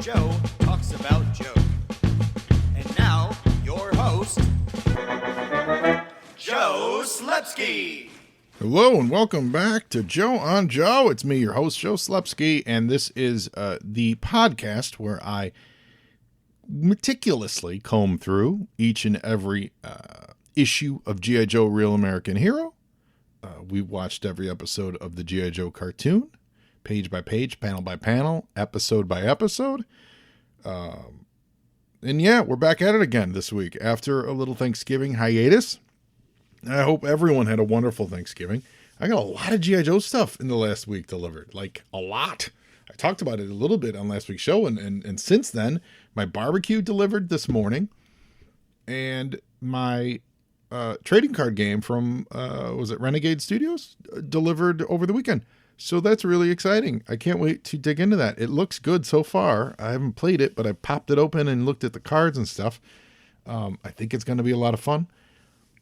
Joe talks about Joe. And now, your host, Joe Slepsky. Hello and welcome back to Joe on Joe. It's me, your host, Joe Slepsky, and this is the podcast where I meticulously comb through each and every issue of G.I. Joe Real American Hero. We watched every episode of the G.I. Joe cartoon, page by page, panel by panel, episode by episode. And yeah, we're back at it again this week after a little Thanksgiving hiatus. I hope everyone had a wonderful Thanksgiving. I got a lot of G.I. Joe stuff in the last week delivered, like a lot. I talked about it a little bit on last week's show, and since then, my barbecue delivered this morning, and my trading card game from, was it Renegade Studios, delivered over the weekend. So that's really exciting. I can't wait to dig into that. It looks good so far. I haven't played it, but I popped it open and looked at the cards and stuff. I think it's going to be a lot of fun.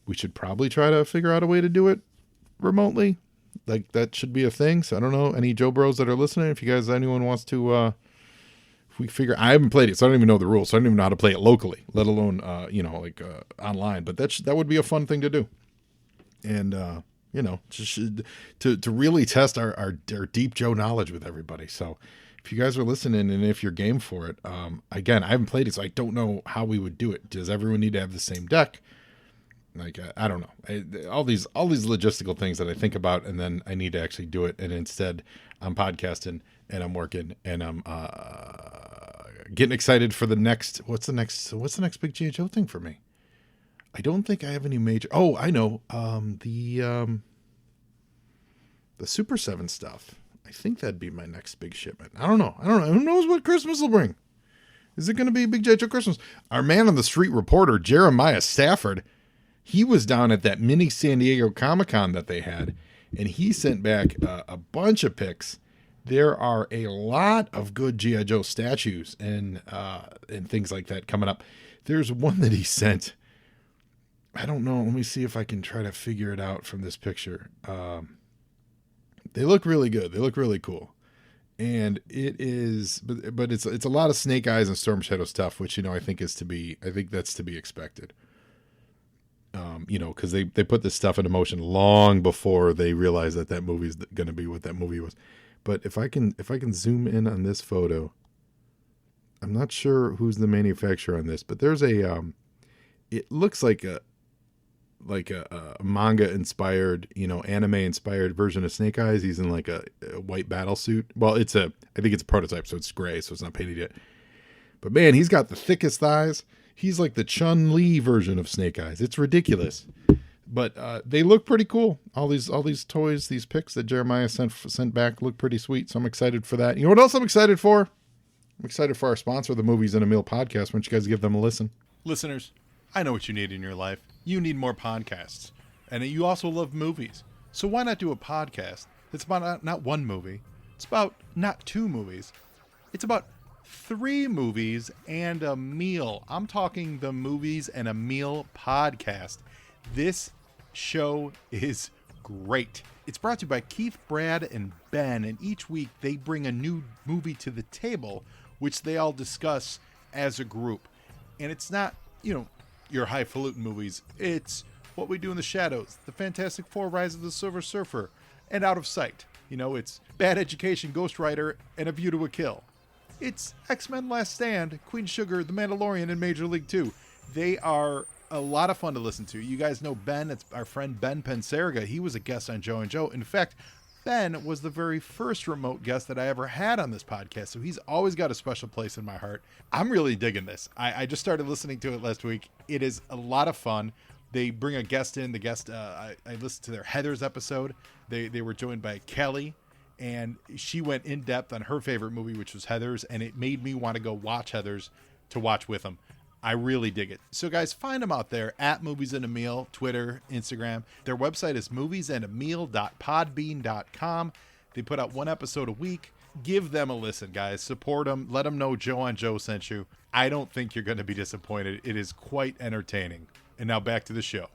We should probably try to figure out a way to do it remotely. Like, that should be a thing. So I don't know, any Joe Bros that are listening, if you guys, anyone wants to, if we figure, I haven't played it, so I don't even know the rules. So I don't even know how to play it locally, let alone, online. But that would be a fun thing to do. And, just to really test our deep Joe knowledge with everybody. So if you guys are listening and if you're game for it, again, I haven't played it, so I don't know how we would do it. Does everyone need to have the same deck? Like, I don't know. All these logistical things that I think about, and then I need to actually do it. And instead I'm podcasting and I'm working and I'm getting excited for the next, what's the next big G.I. Joe thing for me? I don't think I have any major. Oh, I know. The Super 7 stuff. I think that'd be my next big shipment. I don't know. Who knows what Christmas will bring? Is it going to be a big G.I. Joe Christmas? Our man on the street reporter, Jeremiah Stafford, he was down at that mini San Diego Comic-Con that they had, and he sent back a bunch of pics. There are a lot of good G.I. Joe statues and things like that coming up. There's one that he sent. I don't know. Let me see if I can try to figure it out from this picture. They look really good. They look really cool. And it is, but it's a lot of Snake Eyes and Storm Shadow stuff, which, I think that's to be expected. Because they put this stuff into motion long before they realized that movie's going to be what that movie was. But if I can zoom in on this photo, I'm not sure who's the manufacturer on this, but there's it looks like a manga inspired, anime inspired version of Snake Eyes. He's in like a white battle suit. Well, I think it's a prototype, so it's gray, so it's not painted yet. But man, he's got the thickest thighs. He's like the Chun-Li version of Snake Eyes. It's ridiculous. But they look pretty cool. All these toys, these pics that Jeremiah sent back look pretty sweet. So I'm excited for that. You know what else I'm excited for? I'm excited for our sponsor, the Movies in a Meal podcast. Why don't you guys give them a listen? Listeners, I know what you need in your life. You need more podcasts. And you also love movies. So why not do a podcast that's about not one movie. It's about not two movies. It's about 3 movies and a meal. I'm talking the Movies and a Meal podcast. This show is great. It's brought to you by Keith, Brad, and Ben, and each week they bring a new movie to the table, which they all discuss as a group. And it's not, your highfalutin movies. It's What We Do in the Shadows, The Fantastic Four, Rise of the Silver Surfer, and Out of Sight. It's Bad Education, Ghost Rider, and A View to a Kill. It's X-Men Last Stand, Queen Sugar, The Mandalorian, and Major League 2. They are a lot of fun to listen to. You guys know Ben. It's our friend Ben Pensarga. He was a guest on Joe and Joe. In fact, Ben was the very first remote guest that I ever had on this podcast, so he's always got a special place in my heart. I'm really digging this. I just started listening to it last week. It is a lot of fun. They bring a guest in. The guest, I listened to their Heathers episode. They were joined by Kelly, and she went in depth on her favorite movie, which was Heathers, and it made me want to go watch Heathers to watch with them. I really dig it. So guys, find them out there at Movies and a Meal, Twitter, Instagram. Their website is moviesandameal.podbean.com. They put out 1 episode a week. Give them a listen, guys. Support them. Let them know Joe on Joe sent you. I don't think you're going to be disappointed. It is quite entertaining. And now back to the show.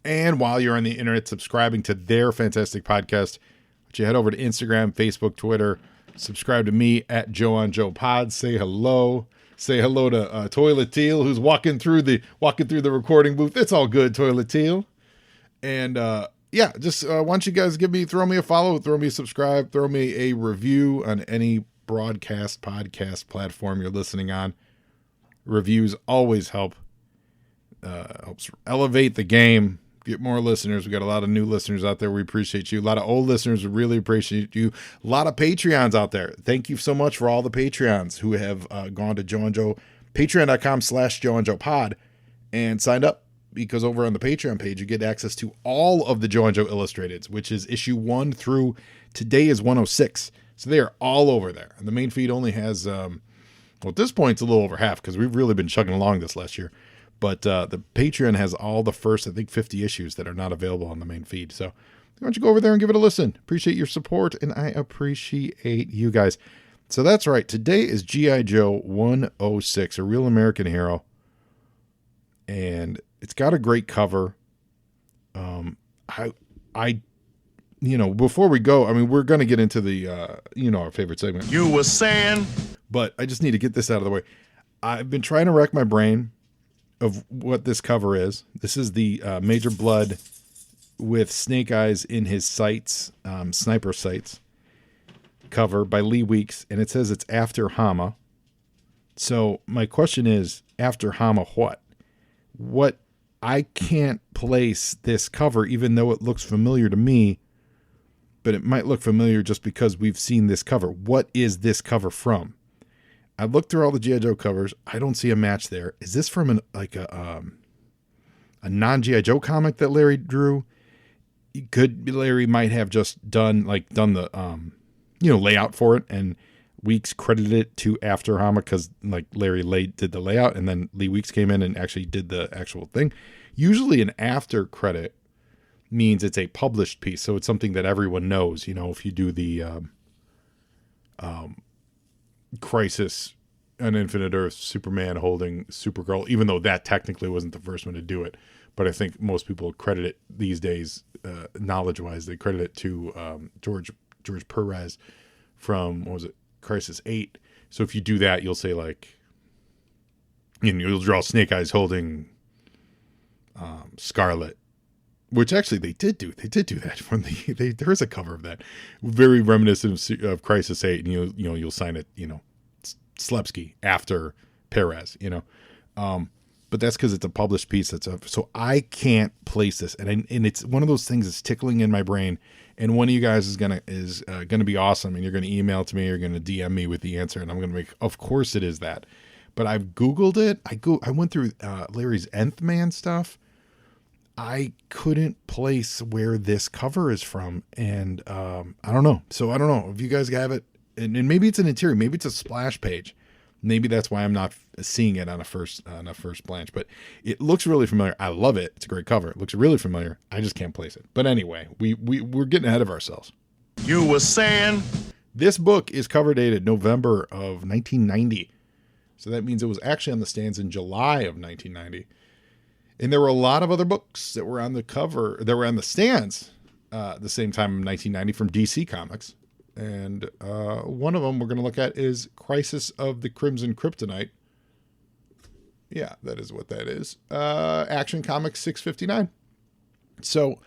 And while you're on the internet subscribing to their fantastic podcast, you head over to Instagram, Facebook, Twitter, Subscribe to me at Joe on Joe Pod. Say hello. Say hello to Toilet Teal, who's walking through the recording booth. It's all good, Toilet Teal. And yeah, just why don't you guys throw me a follow, throw me a subscribe, throw me a review on any podcast platform you're listening on. Reviews always helps elevate the game, get more listeners. We got a lot of new listeners out there. We appreciate you. A lot of old listeners, we really appreciate you. A lot of Patreons out there. Thank you so much for all the Patreons who have gone to Joe and Joe, patreon.com/Joe and Joe Pod and signed up, because over on the Patreon page, you get access to all of the Joe and Joe Illustrateds, which is issue 1 through today is 106. So they are all over there. And the main feed only has, well, at this point, it's a little over half because we've really been chugging along this last year. But the Patreon has all the first, I think, 50 issues that are not available on the main feed. So why don't you go over there and give it a listen? Appreciate your support, and I appreciate you guys. So that's right. Today is G.I. Joe 106, a real American hero. And it's got a great cover. Before we go, I mean, we're going to get into the, our favorite segment. You were saying? But I just need to get this out of the way. I've been trying to rack my brain of what this cover is. This is the Major Blood with Snake Eyes in his sights, sniper sights cover by Lee Weeks. And it says it's after Hama. So my question is, after Hama what? What? I can't place this cover, even though it looks familiar to me, but it might look familiar just because we've seen this cover. What is this cover from? I looked through all the G.I. Joe covers. I don't see a match there. Is this from a non-G.I. Joe comic that Larry drew? Larry might have just done the layout for it, and Weeks credited it to After Hama because Larry did the layout, and then Lee Weeks came in and actually did the actual thing. Usually an after credit means it's a published piece, so it's something that everyone knows. If you do the Crisis on Infinite Earth, Superman holding Supergirl, even though that technically wasn't the first one to do it, but I think most people credit it these days, knowledge-wise, they credit it to George Perez from, what was it, Crisis 8. So if you do that, you'll say you'll draw Snake Eyes holding Scarlet, which actually they did do that from there is a cover of that, very reminiscent of Crisis 8, and you'll sign it, Slepsky after Perez, but that's because it's a published piece. So I can't place this, and it's one of those things that's tickling in my brain. And one of you guys is gonna be awesome, and you're gonna email to me, you're gonna DM me with the answer, and I'm gonna of course it is that. But I've Googled it. I went through Larry's Nth Man stuff. I couldn't place where this cover is from, and I don't know. So I don't know if you guys have it, and maybe it's an interior, maybe it's a splash page. Maybe that's why I'm not seeing it on a first blanch, but it looks really familiar. I love it. It's a great cover. It looks really familiar. I just can't place it. But anyway, we're getting ahead of ourselves. You were saying? This book is cover dated November of 1990. So that means it was actually on the stands in July of 1990. And there were a lot of other books that were on the cover, that were on the stands the same time in 1990 from DC Comics. And one of them we're going to look at is Crisis of the Crimson Kryptonite. Yeah, that is what that is. Action Comics 659. So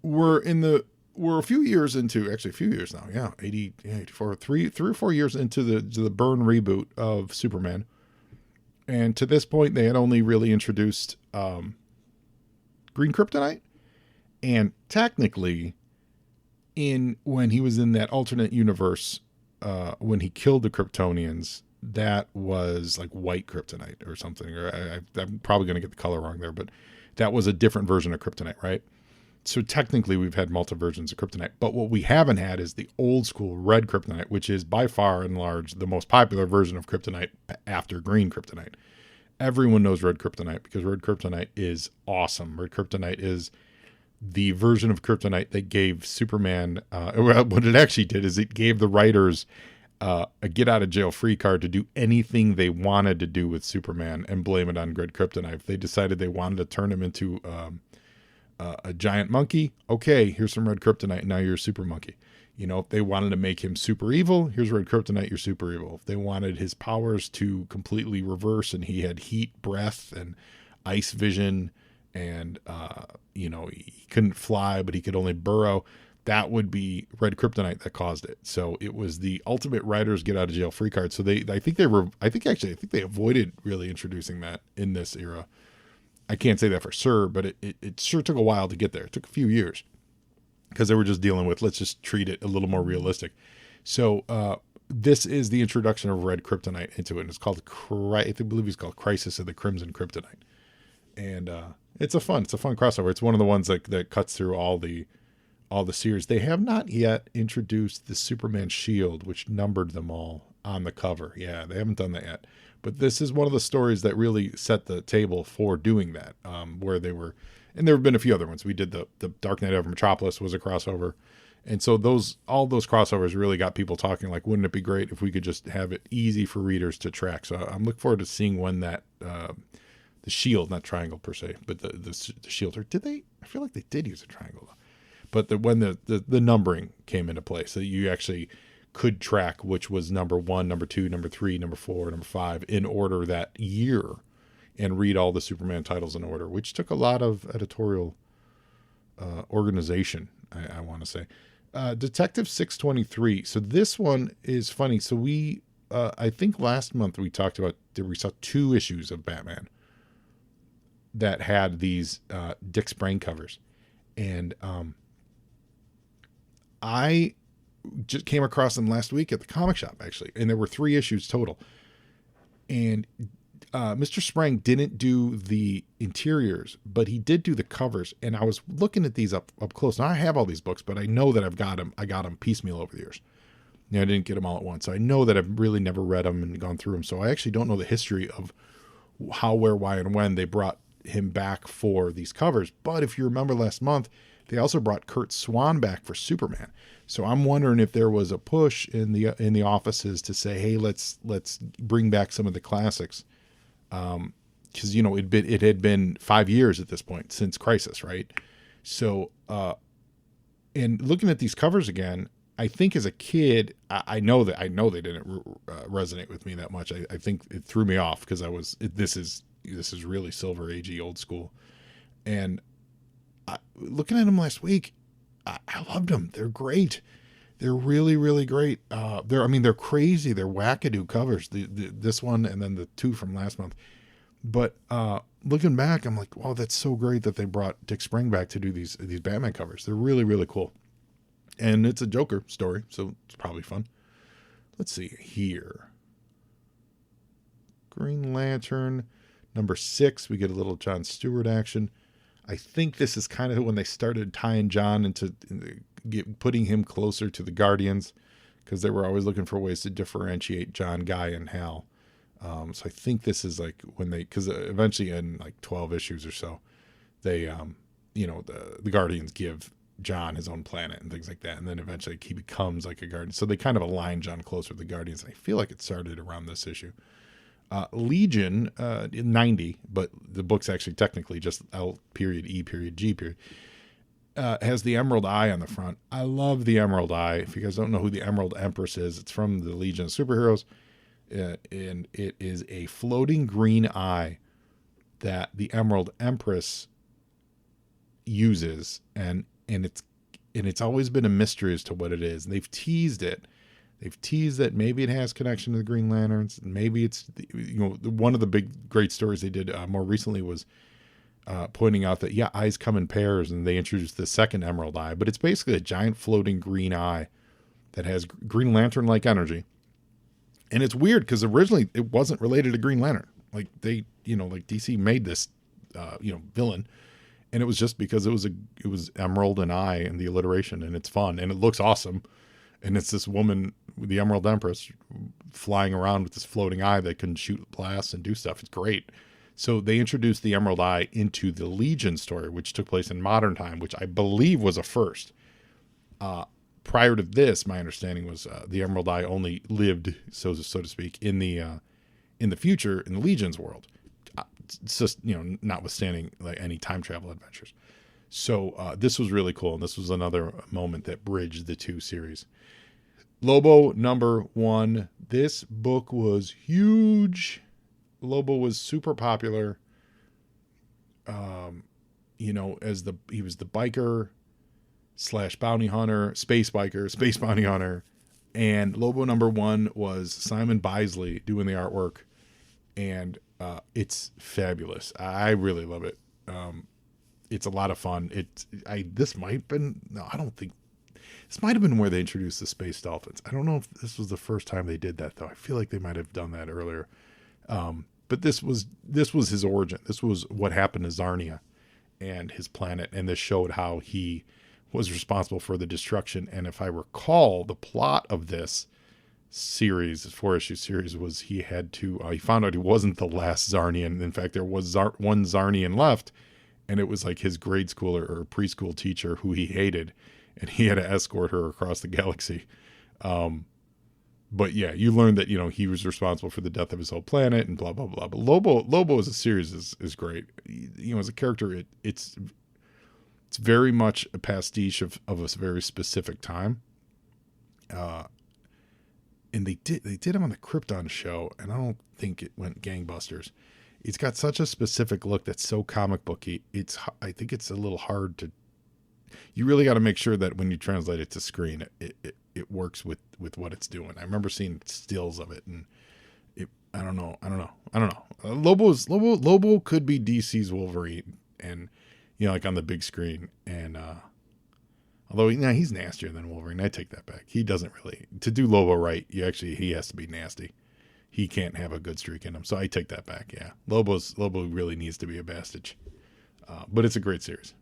we're a few years into, actually a few years now. Yeah, 84, 3 or 4 years into the Byrne reboot of Superman. And to this point, they had only really introduced Green Kryptonite. And technically, when he was in that alternate universe, when he killed the Kryptonians, that was like white Kryptonite or something. Or I'm probably going to get the color wrong there, but that was a different version of Kryptonite, right? So technically, we've had multiple versions of Kryptonite. But what we haven't had is the old school red Kryptonite, which is by far and large the most popular version of Kryptonite after Green Kryptonite. Everyone knows red Kryptonite because red Kryptonite is awesome. Red Kryptonite is the version of Kryptonite that gave Superman, what it actually did is it gave the writers a get out of jail free card to do anything they wanted to do with Superman and blame it on red Kryptonite. If they decided they wanted to turn him into a giant monkey. Okay, here's some red kryptonite. Now you're a super monkey. You know, if they wanted to make him super evil, here's red kryptonite, you're super evil. If they wanted his powers to completely reverse and he had heat, breath, and ice vision, and, you know, he couldn't fly, but he could only burrow, that would be red kryptonite that caused it. So it was the ultimate writer's get out of jail free card. So I think they avoided really introducing that in this era. I can't say that for sure, but it sure took a while to get there. It took a few years because they were just dealing with, let's just treat it a little more realistic. So this is the introduction of red kryptonite into it. And it's called, I believe it's called Crisis of the Crimson Kryptonite. And it's a fun crossover. It's one of the ones that cuts through all the series. They have not yet introduced the Superman shield, which numbered them all on the cover. Yeah, they haven't done that yet. But this is one of the stories that really set the table for doing that, where they were, and there have been a few other ones. We did the Dark Knight over Metropolis was a crossover. And so all those crossovers really got people talking, like, wouldn't it be great if we could just have it easy for readers to track? So I'm looking forward to seeing when that, the shield, not triangle per se, but the shield, or did they? I feel like they did use a triangle though. But when the numbering came into place, so you actually could track which was number 1, number 2, number 3, number 4, number 5 in order that year, and read all the Superman titles in order, which took a lot of editorial organization, I want to say. Detective 623. So this one is funny. So we, I think last month we talked about, we saw 2 issues of Batman that had these Dick Sprang covers. And I just came across them last week at the comic shop, actually. And there were 3 issues total. And Mr. Sprang didn't do the interiors, but he did do the covers. And I was looking at these up close. Now I have all these books, but I know that I got them piecemeal over the years. You know, I didn't get them all at once. So I know that I've really never read them and gone through them. So I actually don't know the history of how, where, why, and when they brought him back for these covers. But if you remember last month, they also brought Kurt Swan back for Superman. So I'm wondering if there was a push in the offices to say, hey, let's bring back some of the classics. Because, you know, it had been 5 years at this point since Crisis, right? So, and looking at these covers again, I think as a kid, I know they didn't resonate with me that much. I think it threw me off because this is really Silver Agey, old school. And looking at them last week, I loved them. They're great. They're really, really great. They're crazy. They're wackadoo covers. This one and then the 2 from last month. But looking back, I'm like, wow, that's so great that they brought Dick Sprang back to do these Batman covers. They're really, really cool. And it's a Joker story, so it's probably fun. Let's see here. Green Lantern, number 6. We get a little John Stewart action. I think this is kind of when they started tying John into putting him closer to the Guardians, because they were always looking for ways to differentiate John, Guy, and Hal. So I think this is like when because eventually in like 12 issues or so, they, the Guardians give John his own planet and things like that. And then eventually he becomes like a Guardian. So they kind of align John closer to the Guardians. I feel like it started around this issue. Legion, 90, but the book's actually technically just L period E period G period, has the Emerald Eye on the front. I love the Emerald Eye. If you guys don't know who the Emerald Empress is, it's from the Legion of Superheroes. And it is a floating green eye that the Emerald Empress uses. And it's always been a mystery as to what it is. And they've teased it. They've teased that maybe it has connection to the Green Lanterns. Maybe it's, one of the big, great stories they did more recently was pointing out that, yeah, eyes come in pairs, and they introduced the second Emerald Eye. But it's basically a giant floating green eye that has Green Lantern-like energy. And it's weird because originally it wasn't related to Green Lantern. Like they, like DC made this, villain. And it was just because it was Emerald and Eye and the alliteration, and it's fun and it looks awesome. And it's this woman, the Emerald Empress, flying around with this floating eye that can shoot blasts and do stuff. It's great. So they introduced the Emerald Eye into the Legion story, which took place in modern time, which I believe was a first. Prior to this, my understanding was the Emerald Eye only lived, so to speak, in the future in the Legion's world. It's just, notwithstanding like any time travel adventures. So this was really cool. And this was another moment that bridged the two series. Lobo #1. This book was huge. Lobo was super popular. As he was the biker / bounty hunter, space biker, space bounty hunter. And Lobo #1 was Simon Bisley doing the artwork. And it's fabulous. I really love it. It's a lot of fun. This might have been where they introduced the space dolphins. I don't know if this was the first time they did that, though. I feel like they might have done that earlier. But this was his origin. This was what happened to Zarnia and his planet, and this showed how he was responsible for the destruction. And if I recall, the plot of this series, 4-issue series, was he found out he wasn't the last Zarnian. In fact, there was one Zarnian left, and it was like his grade school or preschool teacher who he hated, and he had to escort her across the galaxy. But yeah, you learned that, he was responsible for the death of his whole planet and blah, blah, blah. But Lobo as a series is great. As a character, it's very much a pastiche of a very specific time. And they did him on the Krypton show, and I don't think it went gangbusters. It's got such a specific look that's so comic booky. I think it's a little hard to. You really got to make sure that when you translate it to screen, it works with what it's doing. I remember seeing stills of it, and I don't know. Lobo could be DC's Wolverine, and like on the big screen. And although he's nastier than Wolverine, I take that back. He doesn't really, to do Lobo right. He has to be nasty. He can't have a good streak in him, so I take that back. Yeah, Lobo really needs to be a bastard, but it's a great series.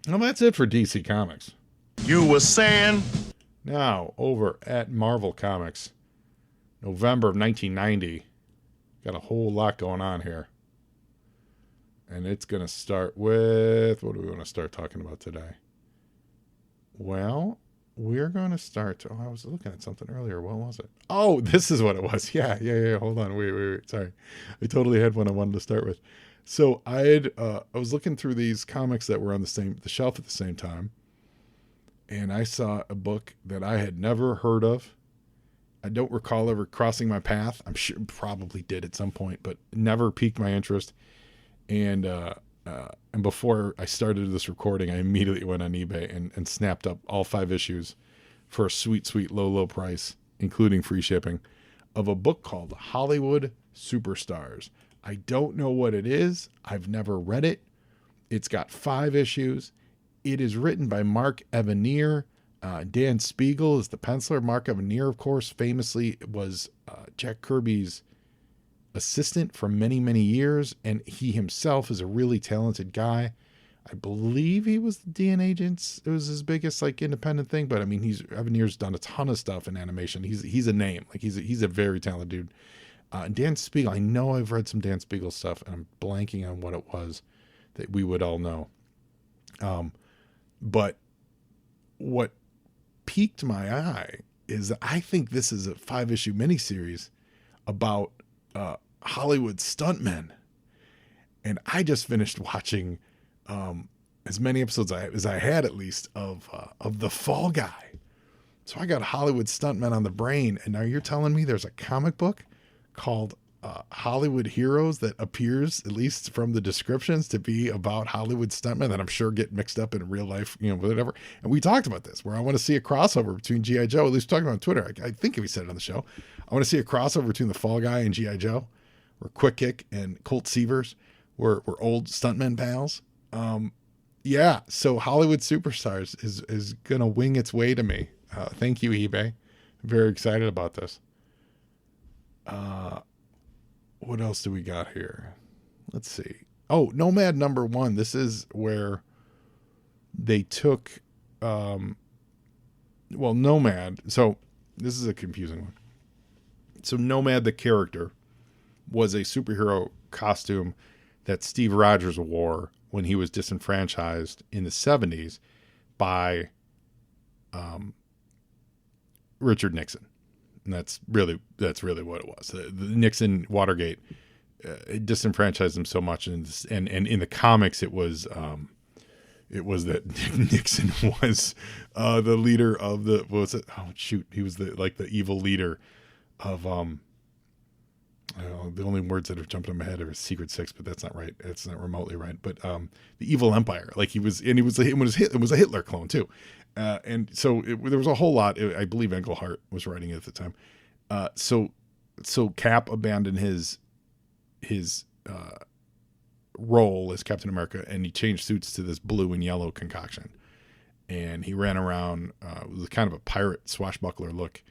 Well, that's it for DC Comics. You were saying? Now, over at Marvel Comics, November of 1990. Got a whole lot going on here. And it's going to start with... What do we want to start talking about today? Well, we're going to start... I was looking at something earlier. What was it? Oh, this is what it was. Yeah. Hold on. Wait. Sorry. I totally had one I wanted to start with. So I was looking through these comics that were on the shelf at the same time, and I saw a book that I had never heard of. I don't recall ever crossing my path. I'm sure probably did at some point, but never piqued my interest. And before I started this recording, I immediately went on eBay and snapped up all 5 issues for a sweet, sweet low price, including free shipping, of a book called Hollywood Superstars. I don't know what it is. I've never read it. It's got 5 issues. It is written by Mark Evanier. Dan Spiegel is the penciler. Mark Evanier, of course, famously was Jack Kirby's assistant for many, many years. And he himself is a really talented guy. I believe he was the DNA Agents. It was his biggest independent thing. But I mean, Evanier's done a ton of stuff in animation. He's a name. He's a very talented dude. Dan Spiegel, I know I've read some Dan Spiegel stuff, and I'm blanking on what it was that we would all know. But what piqued my eye is that I think this is a 5-issue miniseries about Hollywood stuntmen. And I just finished watching as many episodes as I had, at least, of The Fall Guy. So I got Hollywood stuntmen on the brain, and now you're telling me there's a comic book called Hollywood Heroes that appears, at least from the descriptions, to be about Hollywood stuntmen that I'm sure get mixed up in real life, whatever. And we talked about this, where I want to see a crossover between G.I. Joe. At least talking about on Twitter. I think we said it on the show. I want to see a crossover between the Fall Guy and G.I. Joe, where Quick Kick and Colt Seavers were old stuntmen pals. Yeah, so Hollywood Superstars is going to wing its way to me. Thank you, eBay. I'm very excited about this. What else do we got here? Let's see. Oh, Nomad #1. This is where they took, Nomad. So this is a confusing one. So Nomad, the character, was a superhero costume that Steve Rogers wore when he was disenfranchised in the 70s by Richard Nixon. And that's really what it was. The Nixon Watergate it disenfranchised him so much. And in the comics, it was that Nixon was the leader of the, what was it? Oh shoot, he was the evil leader of I don't know, the only words that have jumped in my head are Secret Six, but that's not right. It's not remotely right. But the evil empire, like it was a Hitler clone too, and so there was a whole lot. I believe Englehart was writing it at the time. So Cap abandoned his role as Captain America, and he changed suits to this blue and yellow concoction, and he ran around with kind of a pirate swashbuckler look.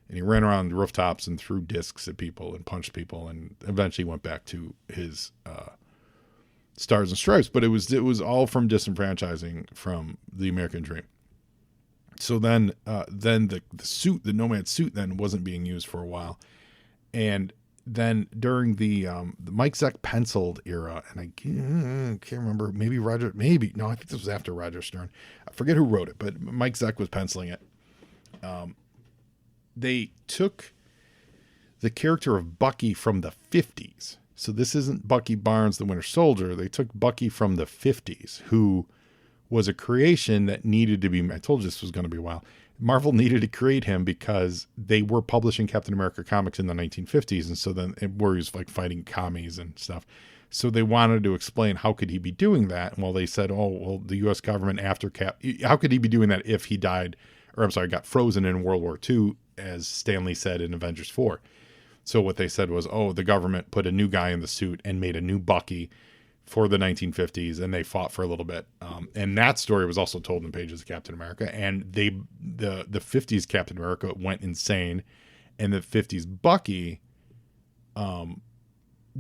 And he ran around the rooftops and threw discs at people and punched people, and eventually went back to his Stars and Stripes. But it was all from disenfranchising from the American dream. So then the suit, the Nomad suit, then wasn't being used for a while, and then during the Mike Zeck penciled era, and I can't remember, I think this was after Roger Stern. I forget who wrote it, but Mike Zeck was penciling it. They took the character of Bucky from the 50s. So this isn't Bucky Barnes, the Winter Soldier. They took Bucky from the 50s, who was a creation that needed to be, I told you this was going to be a while. Marvel needed to create him because they were publishing Captain America comics in the 1950s. And so then where he was like fighting commies and stuff. So they wanted to explain how could he be doing that? And well, they said, oh, well, the U.S. government after Cap, how could he be doing that if he died, or I'm sorry, got frozen in World War II, as Stanley said in Avengers 4. So what they said was, oh, the government put a new guy in the suit and made a new Bucky for the 1950s, and they fought for a little bit. And that story was also told in pages of Captain America. And the 50s Captain America went insane, and the 50s Bucky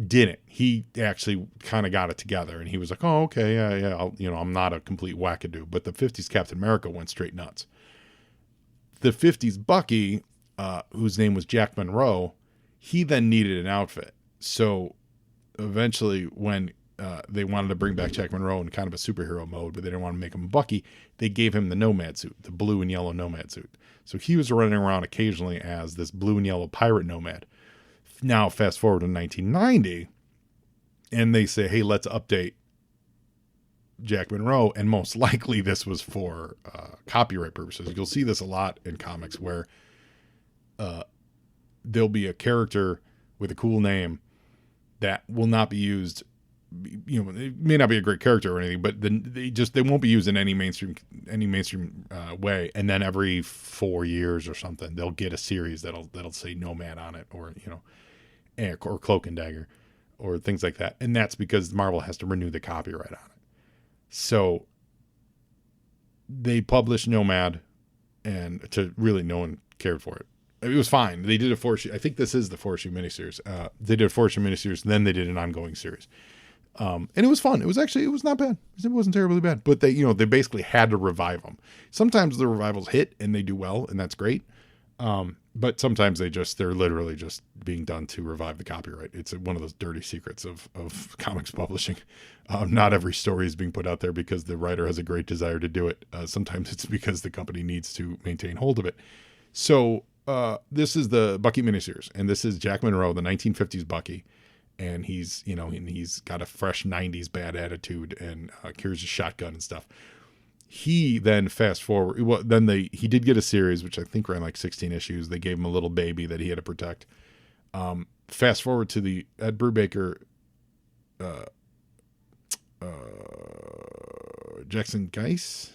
didn't. He actually kind of got it together, and he was like, oh, okay, yeah, I'm not a complete wackadoo. But the 50s Captain America went straight nuts. The 50s Bucky, whose name was Jack Monroe, he then needed an outfit. So eventually when they wanted to bring back Jack Monroe in kind of a superhero mode, but they didn't want to make him Bucky, they gave him the Nomad suit, the blue and yellow Nomad suit. So he was running around occasionally as this blue and yellow pirate Nomad. Now fast forward to 1990, and they say, hey, let's update Jack Monroe, and most likely this was for copyright purposes. You'll see this a lot in comics where there'll be a character with a cool name that will not be used. It may not be a great character or anything, but they won't be used in any mainstream way. And then every 4 years or something, they'll get a series that'll say Nomad on it, or or Cloak and Dagger, or things like that. And that's because Marvel has to renew the copyright on it. So they published Nomad, and really no one cared for it. It was fine. They did a 4-issue. I think this is the 4-issue miniseries. They did a 4-issue miniseries, and then they did an ongoing series. And it was fun. It was not bad. It wasn't terribly bad. But they basically had to revive them. Sometimes the revivals hit and they do well, and that's great. But sometimes they're literally just being done to revive the copyright. It's one of those dirty secrets of comics publishing. Not every story is being put out there because the writer has a great desire to do it. Sometimes it's because the company needs to maintain hold of it. So this is the Bucky miniseries, and this is Jack Monroe, the 1950s Bucky. And he's got a fresh 90s bad attitude and carries a shotgun and stuff. He then fast forward. Well, then he did get a series, which I think ran like 16 issues. They gave him a little baby that he had to protect. Fast forward to the Ed Brubaker, Jackson Guice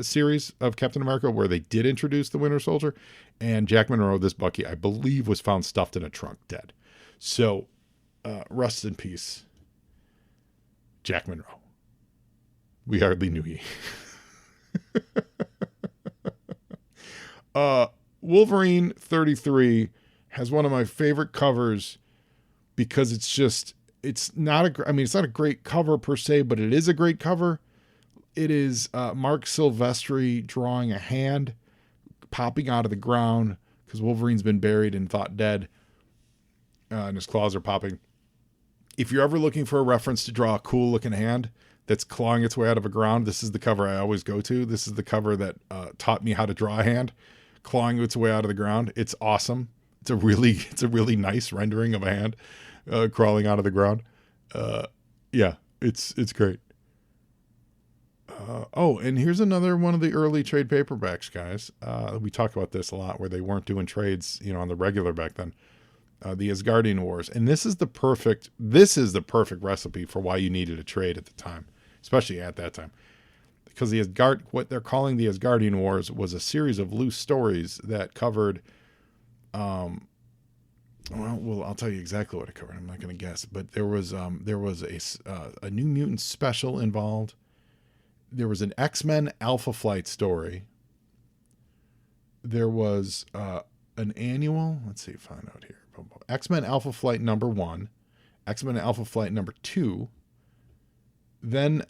series of Captain America, where they did introduce the Winter Soldier, and Jack Monroe, this Bucky, I believe, was found stuffed in a trunk, dead. So, rest in peace, Jack Monroe. We hardly knew ye. Wolverine 33 has one of my favorite covers because it's not a great cover per se, but it is a great cover. It is Mark Silvestri drawing a hand popping out of the ground because Wolverine's been buried and thought dead. And his claws are popping. If you're ever looking for a reference to draw a cool looking hand that's clawing its way out of a ground, this is the cover I always go to. This is the cover that taught me how to draw a hand clawing its way out of the ground. It's awesome. It's a really nice rendering of a hand. crawling out of the ground. Yeah, it's great. Oh, and here's another one of the early trade paperbacks, guys. We talk about this a lot, where they weren't doing trades, on the regular back then. The Asgardian Wars, and this is the perfect recipe for why you needed a trade at the time, especially at that time, because what they're calling the Asgardian Wars was a series of loose stories that covered. Well, I'll tell you exactly what it covered. I'm not going to guess, but there was a New Mutants special involved. There was an X-Men Alpha Flight story. There was an annual. Let's see, find out here. X-Men Alpha Flight number 1, X-Men Alpha Flight number 2, then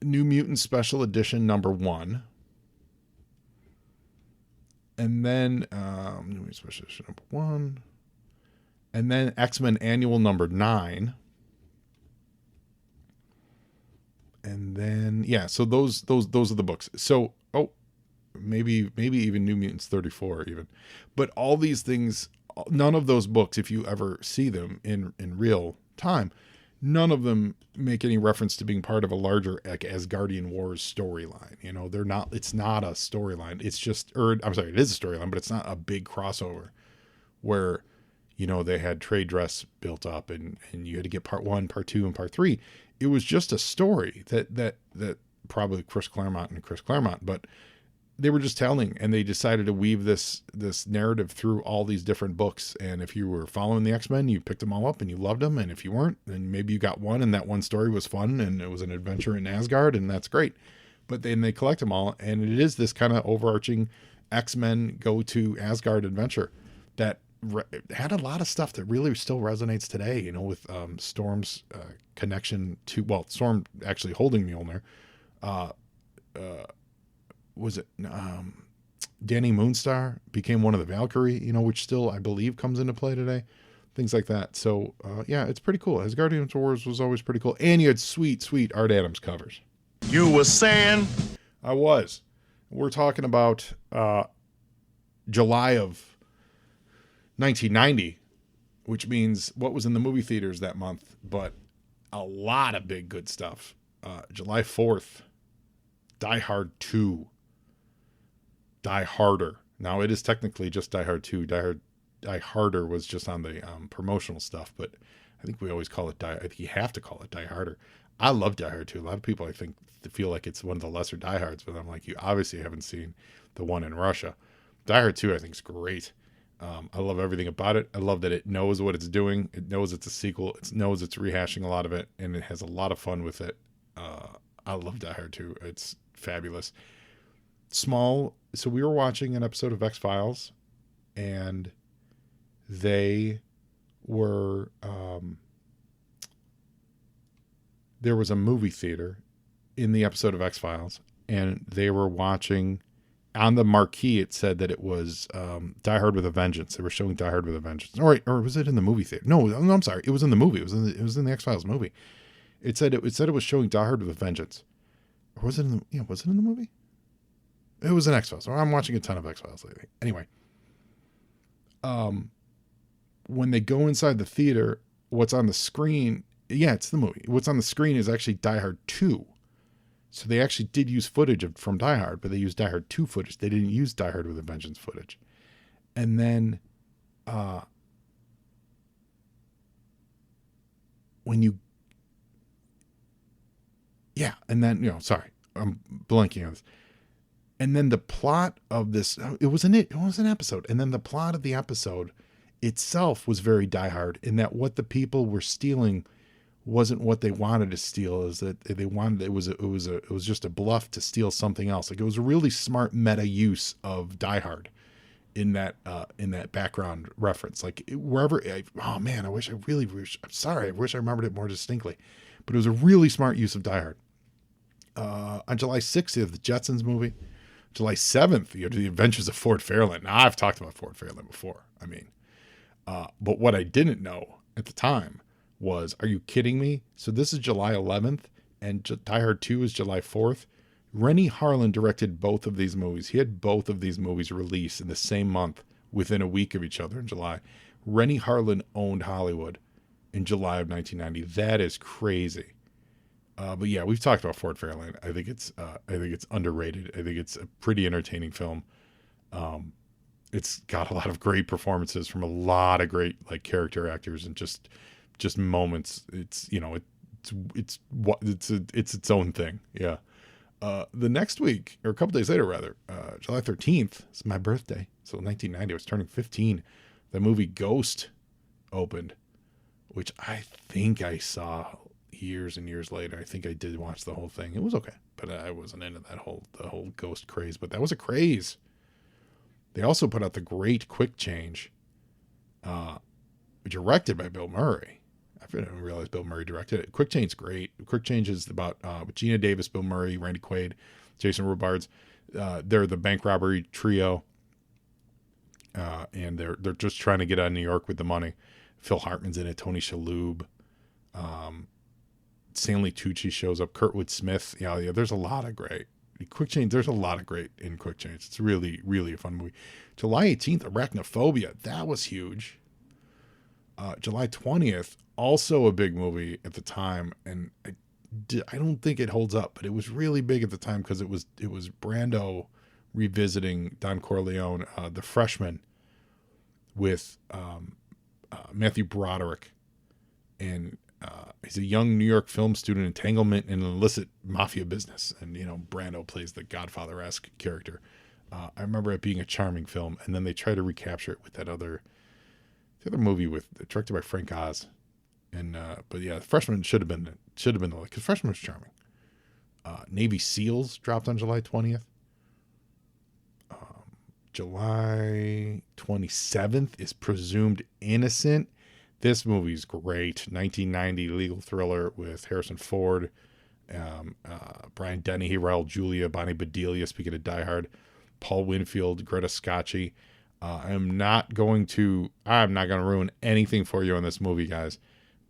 New Mutant Special Edition number 1, and then New Mutant Special Edition number 1, and then X-Men Annual number 9. And then, yeah, so those are the books. So, maybe even New Mutants 34 even. But all these things, none of those books, if you ever see them in real time, none of them make any reference to being part of a larger Asgardian Wars storyline. They're not, it's not a storyline. It's just, I'm sorry, it is a storyline, but it's not a big crossover where, they had trade dress built up and you had to get part 1, part 2, and part 3. It was just a story that probably Chris Claremont, but they were just telling, and they decided to weave this narrative through all these different books. And if you were following the X-Men, you picked them all up and you loved them. And if you weren't, then maybe you got one, and that one story was fun and it was an adventure in Asgard, and that's great. But then they collect them all, and it is this kind of overarching X-Men go to Asgard adventure that had a lot of stuff that really still resonates today, with Storm's connection to, Storm actually holding Mjolnir. Was it Danny Moonstar became one of the Valkyrie, which still, I believe, comes into play today. Things like that. So, yeah, it's pretty cool. Asgardian Wars was always pretty cool. And you had sweet Art Adams covers. You were saying? I was. We're talking about July of 1990, which means what was in the movie theaters that month, but a lot of big good stuff. July 4th, Die Hard 2. Die Harder. Now, it is technically just Die Hard 2. Die Harder was just on the promotional stuff, but I think we always call it I think you have to call it Die Harder. I love Die Hard 2. A lot of people, I think, feel like it's one of the lesser Die Hards, but I'm like, you obviously haven't seen the one in Russia. Die Hard 2, I think, is great. I love everything about it. I love that it knows what it's doing. It knows it's a sequel. It knows it's rehashing a lot of it, and it has a lot of fun with it. I love Die Hard 2. It's fabulous. So we were watching an episode of X-Files, and they were, there was a movie theater in the episode of X-Files, and they were watching, on the marquee, it said that it was Die Hard with a Vengeance. They were showing Die Hard with a Vengeance. Or was it in the movie theater? No, I'm sorry. It was in the movie. It was in the X-Files movie. It said it was showing Die Hard with a Vengeance. Or was it in the movie? It was in X-Files. I'm watching a ton of X-Files lately. Anyway, when they go inside the theater, what's on the screen, it's the movie. What's on the screen is actually Die Hard 2. So they actually did use footage from Die Hard, but they used Die Hard 2 footage. They didn't use Die Hard with a Vengeance footage. And then sorry, I'm blanking on this. And then the plot of this, it was an episode. And then the plot of the episode itself was very Die Hard, in that what the people were stealing wasn't what they wanted to steal. Is that they wanted, it was just a bluff to steal something else. Like, it was a really smart meta use of Die Hard in that background reference. Like, wherever, I'm sorry, I wish I remembered it more distinctly, but it was a really smart use of Die Hard. On July 6th, you have the Jetsons movie. July 7th, you have The Adventures of Ford Fairlane. Now, I've talked about Ford Fairlane before. I mean, but what I didn't know at the time was, are you kidding me? So this is July 11th, and Die Hard 2 is July 4th. Rennie Harlan directed both of these movies. He had both of these movies released in the same month, within a week of each other in July. Rennie Harlan owned Hollywood in July of 1990. That is crazy. But yeah, we've talked about Ford Fairlane. I think it's underrated. I think it's a pretty entertaining film. It's got a lot of great performances from a lot of great like character actors and just moments. It's it's its own thing. Yeah. The next week, or a couple days later rather, July 13th, it's my birthday. So 1990, I was turning 15. The movie Ghost opened, which I think I saw years and years later. I think I did watch the whole thing. It was okay, but I wasn't into the whole Ghost craze, but that was a craze. They also put out the great Quick Change, directed by Bill Murray. I didn't realize Bill Murray directed it. Quick Change's great. Quick Change is about with Gina Davis, Bill Murray, Randy Quaid, Jason Robards. They're the bank robbery trio, and they're just trying to get out of New York with the money. Phil Hartman's in it. Tony Shalhoub. Stanley Tucci shows up. Kurtwood Smith. Yeah. There's a lot of great Quick Change. There's a lot of great in Quick Change. It's really, really a fun movie. July 18th, Arachnophobia. That was huge. July 20th, also a big movie at the time, and I don't think it holds up, but it was really big at the time because it was Brando revisiting Don Corleone, The Freshman, with Matthew Broderick, and he's a young New York film student, entanglement in an illicit mafia business, and Brando plays the Godfather-esque character. I remember it being a charming film, and then they try to recapture it with the other movie directed by Frank Oz, and but yeah, The Freshman should have been the because Freshman was charming. Navy SEALs dropped on July 20th. July 27th is Presumed Innocent. This movie's great. 1990 legal thriller with Harrison Ford, Brian Dennehy, Raul Julia, Bonnie Bedelia, speaking of Die Hard, Paul Winfield, Greta Scacchi. I'm not going to ruin anything for you on this movie, guys,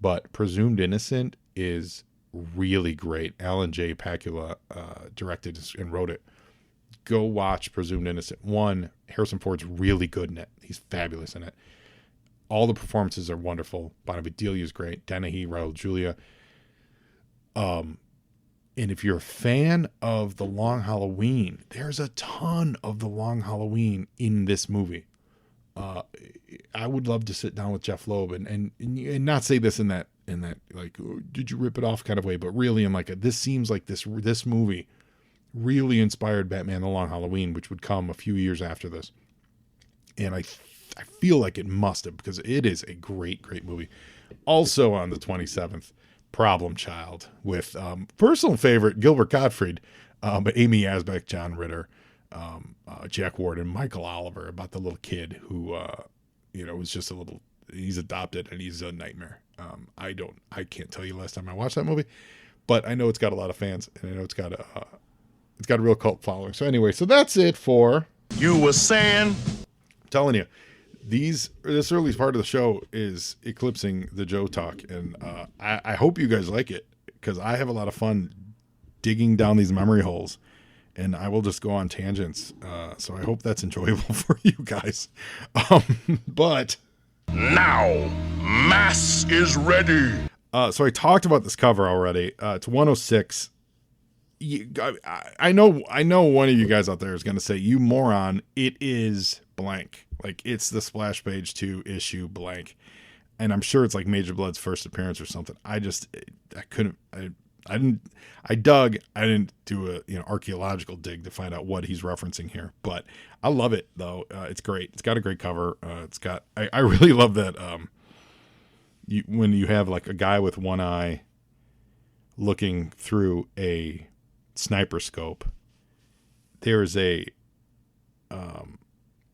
but Presumed Innocent is really great. Alan J. Pakula directed and wrote it. Go watch Presumed Innocent. One, Harrison Ford's really good in it. He's fabulous in it. All the performances are wonderful. Bonnie Bedelia is great. Dennehy, Raul Julia. And if you're a fan of The Long Halloween, there's a ton of The Long Halloween in this movie. I would love to sit down with Jeff Loeb and not say this in that like, oh, did you rip it off kind of way, but really in like this seems like this movie really inspired Batman The Long Halloween, which would come a few years after this. And I feel like it must have, because it is a great, great movie. Also on the 27th, Problem Child with personal favorite Gilbert Gottfried, but Amy Asbeck, John Ritter, Jack Ward, and Michael Oliver, about the little kid who, was just he's adopted and he's a nightmare. I can't tell you last time I watched that movie, but I know it's got a lot of fans, and I know it's got a real cult following. So anyway, so that's it for You were saying? I'm telling you, this early part of the show is eclipsing the Joe talk, and I hope you guys like it, because I have a lot of fun digging down these memory holes, and I will just go on tangents. So I hope that's enjoyable for you guys. But Now, mass is ready. so I talked about this cover already. It's 106. I know one of you guys out there is going to say, you moron, it is blank. Like, it's the Splash Page 2 issue blank. And I'm sure it's like Major Blood's first appearance or something. I didn't do a archaeological dig to find out what he's referencing here, but I love it though. It's great. It's got a great cover. I really love that. When you have like a guy with one eye looking through a sniper scope, there's an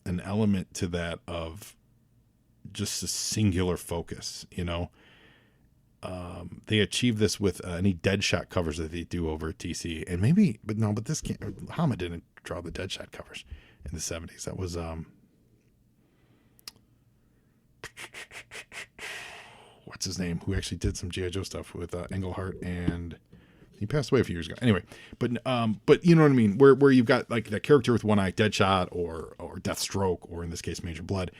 element to that of just a singular focus, they achieve this with any Deadshot covers that they do over at DC, and but this can't. Hama didn't draw the Deadshot covers in the 70s. That was what's his name? Who actually did some G.I. Joe stuff with Englehart, and he passed away a few years ago. Anyway, but you know what I mean, where you've got like that character with one eye, Deadshot or Deathstroke, or in this case Major Blood,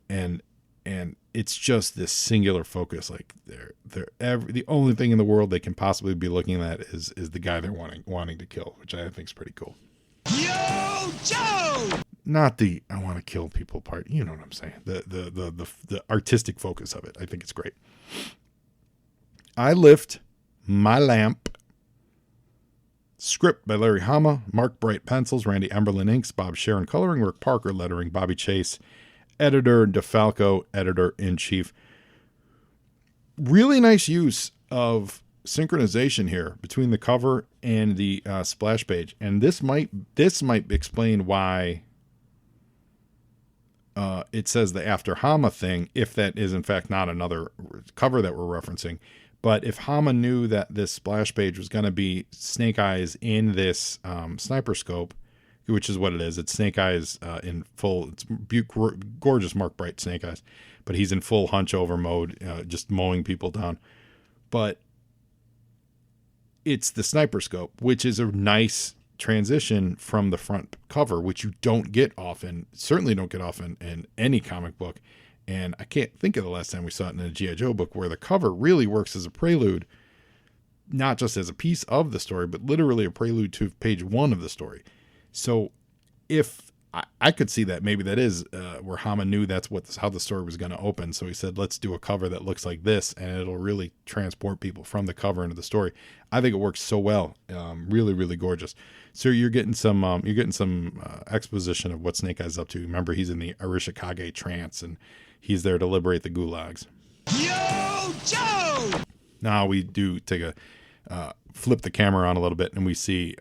and and it's just this singular focus. Like the only thing in the world they can possibly be looking at is the guy they're wanting to kill, which I think is pretty cool. Yo, Joe! Not the I want to kill people part. You know what I'm saying? The artistic focus of it. I think it's great. I Lift My Lamp. Script by Larry Hama, Mark Bright pencils, Randy Emberlin inks, Bob Sharon coloring, Rick Parker lettering, Bobby Chase, editor, DeFalco, editor-in-chief. Really nice use of synchronization here between the cover and the splash page, and this might explain why it says the After Hama thing, if that is in fact not another cover that we're referencing. But if Hama knew that this splash page was going to be Snake Eyes in this sniper scope, which is what it is, it's Snake Eyes in full, it's gorgeous Mark Bright Snake Eyes, but he's in full hunch over mode, just mowing people down. But it's the sniper scope, which is a nice transition from the front cover, which you don't get often, certainly don't get often in any comic book. And I can't think of the last time we saw it in a G.I. Joe book where the cover really works as a prelude, not just as a piece of the story, but literally a prelude to page 1 of the story. So if I could see that maybe that is where Hama knew that's how the story was going to open. So he said, let's do a cover that looks like this, and it'll really transport people from the cover into the story. I think it works so well. Really, really gorgeous. So you're getting some exposition of what Snake Eyes up to. Remember, he's in the Arashikage trance, and he's there to liberate the gulags. Yo, Joe! Now we do take a flip the camera on a little bit, and we see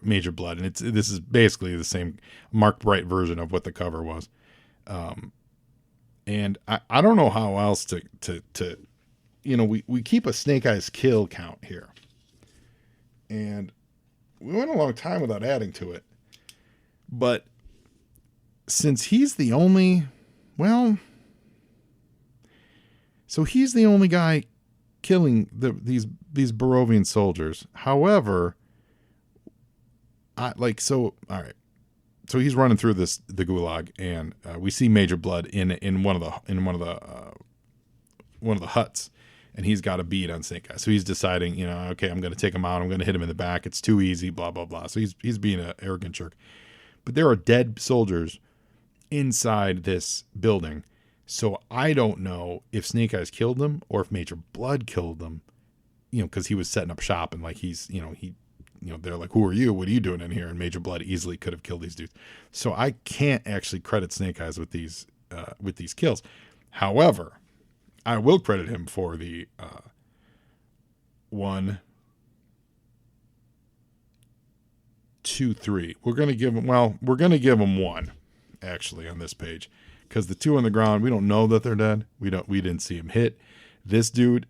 Major Blood, and this is basically the same Mark Bright version of what the cover was. And I don't know how else to we keep a Snake Eyes kill count here, and we went a long time without adding to it, but since he's the only, so he's the only guy killing these Borovian soldiers. However, all right. So he's running through the gulag, and we see Major Blood in one of the huts, and he's got a bead on Snake Eyes. So he's deciding, okay, I'm going to take him out. I'm going to hit him in the back. It's too easy. Blah blah blah. So he's being an arrogant jerk. But there are dead soldiers inside this building. So I don't know if Snake Eyes killed them or if Major Blood killed them, because he was setting up shop, and like they're like, who are you? What are you doing in here? And Major Blood easily could have killed these dudes. So I can't actually credit Snake Eyes with these kills. However, I will credit him for the 1, 2, 3. We're going to give him 1 actually on this page. Because the 2 on the ground, we don't know that they're dead. We didn't see him hit. This dude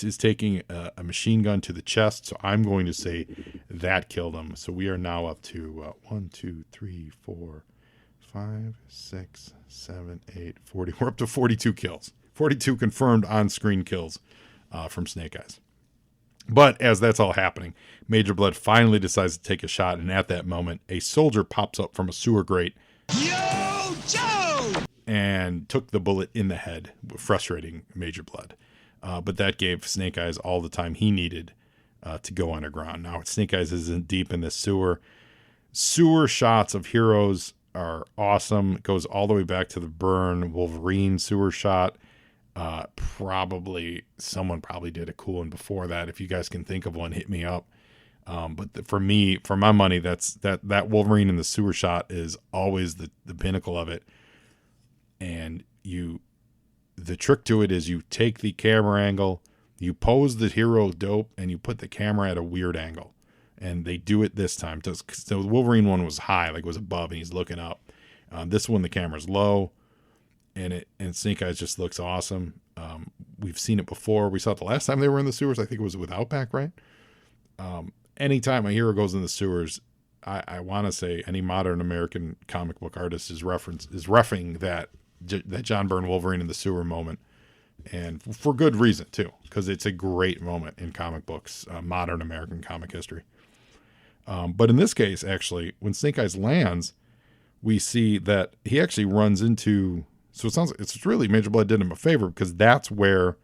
is taking a machine gun to the chest, so I'm going to say that killed him. So we are now up to 1, 2, 3, 4, 5, 6, 7, 8, 40. We're up to 42 kills. 42 confirmed on-screen kills from Snake Eyes. But as that's all happening, Major Blood finally decides to take a shot, and at that moment, a soldier pops up from a sewer grate. Yo, Joe! And took the bullet in the head, frustrating Major Blood. But that gave Snake Eyes all the time he needed to go underground. Now, Snake Eyes isn't deep in this sewer. Sewer shots of heroes are awesome. It goes all the way back to the Byrne Wolverine sewer shot. Someone probably did a cool one before that. If you guys can think of one, hit me up. But for my money, that Wolverine in the sewer shot is always the pinnacle of it. And the trick to it is you take the camera angle, you pose the hero dope, and you put the camera at a weird angle. And they do it this time. So the Wolverine one was high, like it was above, and he's looking up. This one, the camera's low, and Snake Eyes just looks awesome. We've seen it before. We saw it the last time they were in the sewers. I think it was with Outback, right? Anytime a hero goes in the sewers, I want to say any modern American comic book artist is reffing that John Byrne Wolverine in the sewer moment, and for good reason too, because it's a great moment in comic books, modern American comic history. But in this case, actually, when Snake Eyes lands, we see that he actually runs into So it sounds like it's really Major Blood did him a favor because that's where,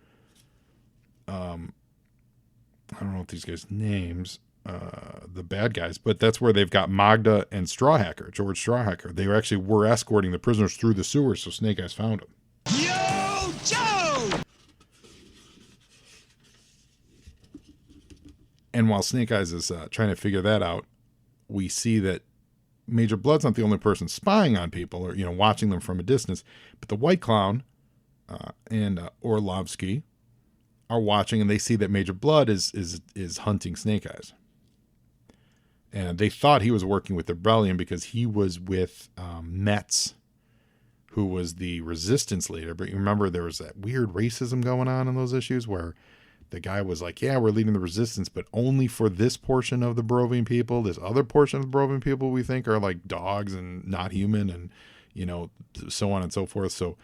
I don't know what these guys' names, the bad guys, but that's where they've got Magda and Strawhacker, George Strawhacker. They were escorting the prisoners through the sewers, so Snake Eyes found them. Yo, Joe! And while Snake Eyes is trying to figure that out, we see that Major Blood's not the only person spying on people or, watching them from a distance, but the White Clown and Orlovsky are watching, and they see that Major Blood is hunting Snake Eyes. And they thought he was working with the rebellion because he was with Metz, who was the resistance leader. But you remember there was that weird racism going on in those issues where the guy was like, yeah, we're leading the resistance, but only for this portion of the Borovian people. This other portion of the Borovian people we think are like dogs and not human, and so on and so forth. So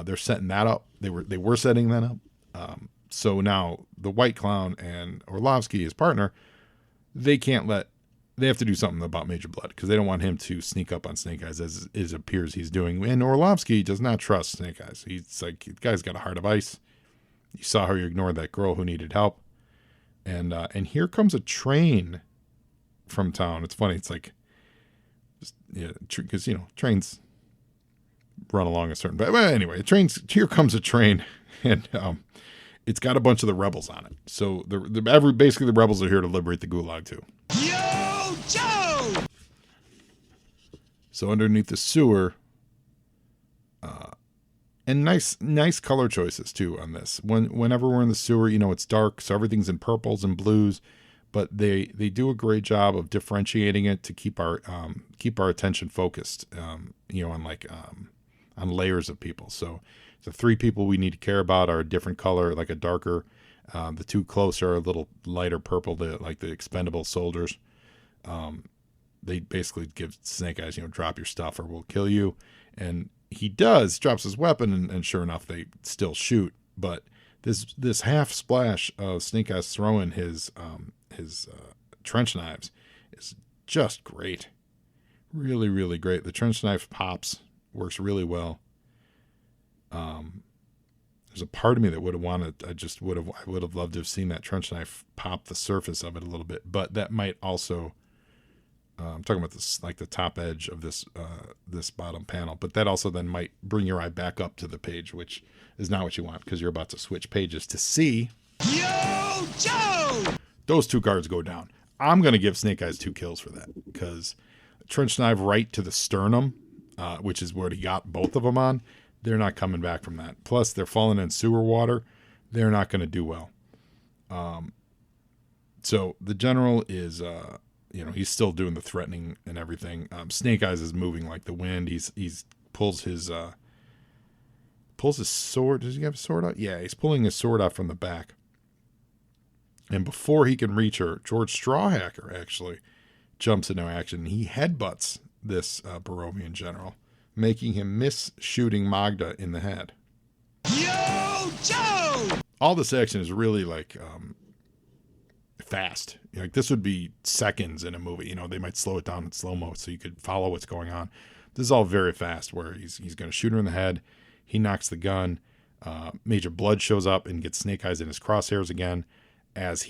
they're setting that up. They were setting that up. So now the White Clown and Orlovsky, his partner, they have to do something about Major Blood because they don't want him to sneak up on Snake Eyes as it appears he's doing. And Orlovsky does not trust Snake Eyes. He's like, the guy's got a heart of ice. You saw how you ignored that girl who needed help. And here comes a train from town. It's funny. It's like, because, trains run along a certain, but anyway, here comes a train, and it's got a bunch of the rebels on it. So basically the rebels are here to liberate the Gulag too. Yo, Joe! So underneath the sewer, and nice color choices too on this. Whenever we're in the sewer, it's dark, so everything's in purples and blues, but they do a great job of differentiating it to keep our attention focused. On layers of people. So the 3 people we need to care about are a different color, like a darker. The 2 close are a little lighter purple, like the expendable soldiers. They basically give Snake Eyes, drop your stuff or we'll kill you. And he drops his weapon, and sure enough, they still shoot. But this half splash of Snake Eyes throwing his trench knives is just great. Really, really great. The trench knife works really well. There's a part of me that would have wanted, I would have loved to have seen that trench knife pop the surface of it a little bit, but that might also, I'm talking about this, like the top edge of this bottom panel, but that also then might bring your eye back up to the page, which is not what you want because you're about to switch pages to see. Yo, Joe! Those 2 guards go down. I'm going to give Snake Eyes 2 kills for that because trench knife right to the sternum, which is where he got both of them on. They're not coming back from that. Plus, they're falling in sewer water. They're not going to do well. So the general is, he's still doing the threatening and everything. Snake Eyes is moving like the wind. He's pulls his sword. Does he have a sword out? Yeah, he's pulling his sword out from the back. And before he can reach her, George Strawhacker actually jumps into action. He headbutts this Borovian general, making him miss shooting Magda in the head. Yo, Joe! All this action is really like fast. Like this would be seconds in a movie. They might slow it down in slow-mo so you could follow what's going on. This is all very fast where he's going to shoot her in the head. He knocks the gun. Major Blood shows up and gets Snake Eyes in his crosshairs again. As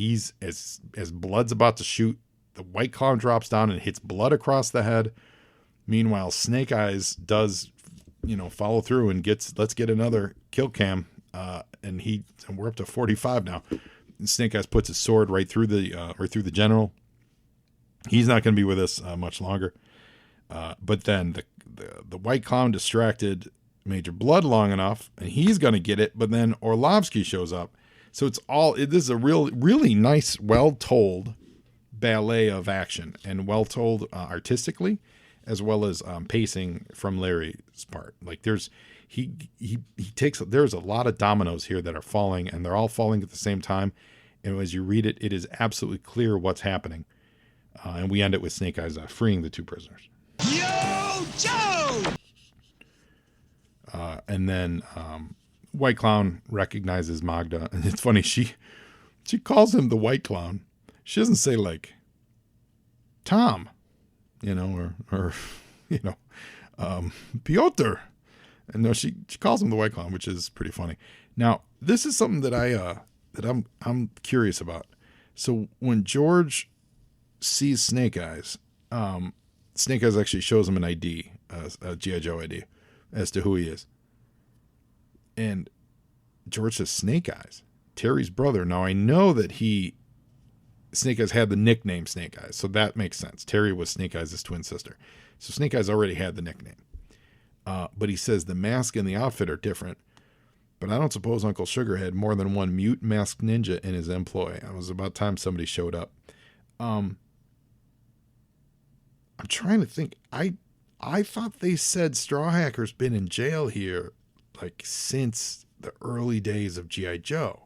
Blood's about to shoot, the White Clown drops down and hits Blood across the head. Meanwhile, Snake Eyes does, follow through and let's get another kill cam. And we're up to 45 now. And Snake Eyes puts his sword right through the general. He's not going to be with us much longer. But then the White Clown distracted Major Blood long enough, and he's going to get it. But then Orlovsky shows up. So this is a really nice, well-told ballet of action, and well-told artistically, as well as pacing from Larry's part. Like there's a lot of dominoes here that are falling, and they're all falling at the same time. And as you read it, it is absolutely clear what's happening. And we end it with Snake Eyes freeing the 2 prisoners. Yo, Joe! And then White Clown recognizes Magda, and it's funny, she calls him the White Clown. She doesn't say like Tom, or Piotr. And no, she calls him the White Clown, which is pretty funny. Now, this is something that I'm curious about. So when George sees Snake Eyes, Snake Eyes actually shows him an ID, a G.I. Joe ID, as to who he is. And George says, Snake Eyes, Terry's brother. Now, I know that Snake Eyes had the nickname Snake Eyes, so that makes sense. Terry was Snake Eyes' twin sister. So Snake Eyes already had the nickname. But he says the mask and the outfit are different. But I don't suppose Uncle Sugar had more than one mute masked ninja in his employ. It was about time somebody showed up. I'm trying to think. I thought they said Straw Hacker's been in jail here like since the early days of G.I. Joe.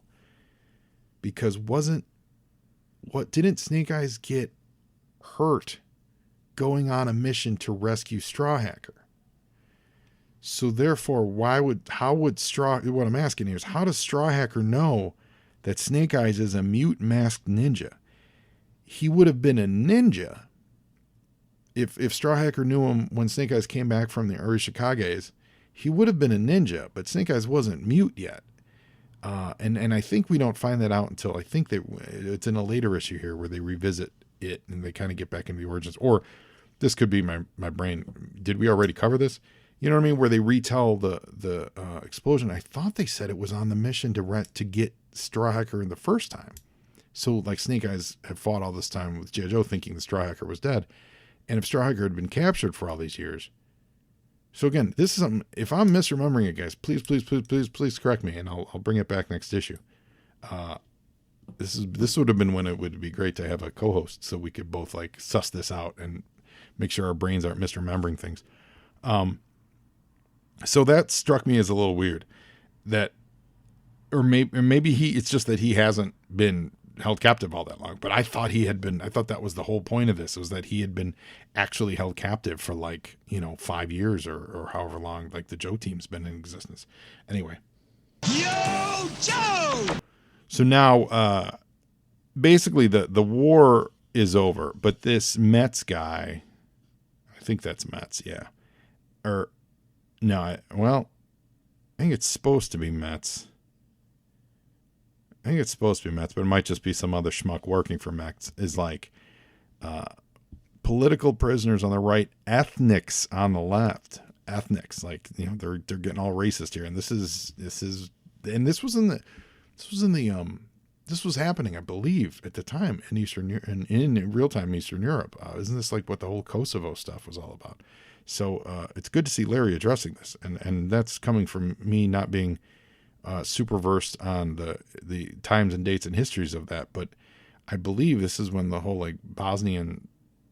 Because didn't Snake Eyes get hurt going on a mission to rescue Straw Hacker? So therefore, what I'm asking here is, how does Straw Hacker know that Snake Eyes is a mute masked ninja? He would have been a ninja if Straw Hacker knew him when Snake Eyes came back from the Arashikages. He would have been a ninja, but Snake Eyes wasn't mute yet. And I think we don't find that out until it's in a later issue here where they revisit it and they kind of get back into the origins. Or this could be my brain. Did we already cover this? You know what I mean? Where they retell the explosion. I thought they said it was on the mission to get Straw Hacker in the first time. So like Snake Eyes had fought all this time with G.I. Joe thinking the Straw Hacker was dead. And if Straw Hacker had been captured for all these years. So again, this is something, if I'm misremembering it, guys, please correct me and I'll bring it back next issue. This would have been when it would be great to have a co-host so we could both like suss this out and make sure our brains aren't misremembering things. So that struck me as a little weird maybe it's just that he hasn't been held captive all that long, but I thought that was the whole point of this, was that he had been actually held captive for 5 years or however long, like the Joe team's been in existence. Anyway. Yo, Joe! So now, basically the war is over, but this Metz guy, I think that's Metz. Yeah. I think it's supposed to be Metz. But it might just be some other schmuck working for Metz. Is like political prisoners on the right, ethnics on the left. Ethnics, they're getting all racist here, and this was happening, I believe, at the time in real time Eastern Europe. Isn't this like what the whole Kosovo stuff was all about? So it's good to see Larry addressing this, and that's coming from me not being super versed on the times and dates and histories of that, but I believe this is when the whole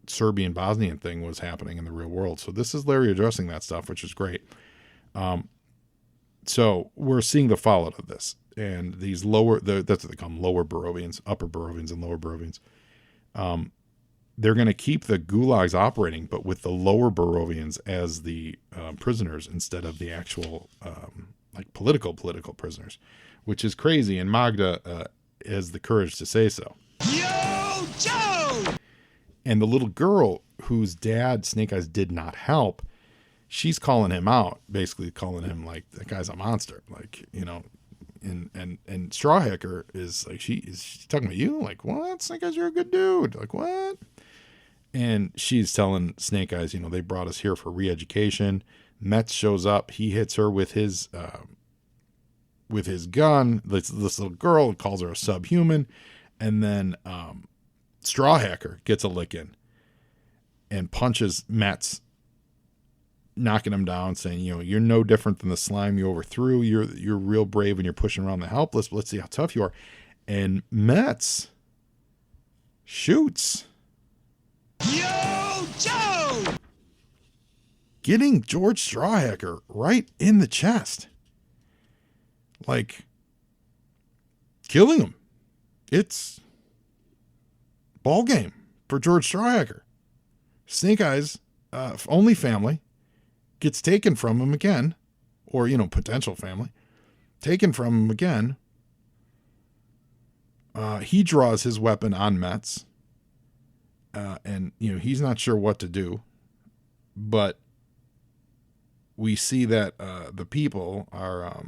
Serbian Bosnian thing was happening in the real world. So this is Larry addressing that stuff, which is great. So we're seeing the fallout of this, and these that's what they call them, lower Borovians, upper Borovians and lower Borovians. They're going to keep the gulags operating, but with the lower Borovians as the prisoners instead of the actual political prisoners, which is crazy. And Magda has the courage to say so. Yo, Joe! And the little girl whose dad Snake Eyes did not help, she's calling him out, basically calling him like, that guy's a monster, and Straw Hacker is like, she's talking about you, like, what? Snake Eyes, you're a good dude, like, what? And she's telling Snake Eyes, they brought us here for re-education. Metz shows up. He hits her with his gun. This little girl, calls her a subhuman. And then Straw Hacker gets a lick in and punches Metz, knocking him down, saying, you're no different than the slime you overthrew. You're real brave and you're pushing around the helpless, but let's see how tough you are. And Metz shoots. Yo, Joe! Getting George Straw Hacker right in the chest. Like, killing him. It's ball game for George Straw Hacker. Snake Eyes, only family, gets taken from him again. Or, potential family. Taken from him again. He draws his weapon on Metz. And he's not sure what to do, but we see that the people are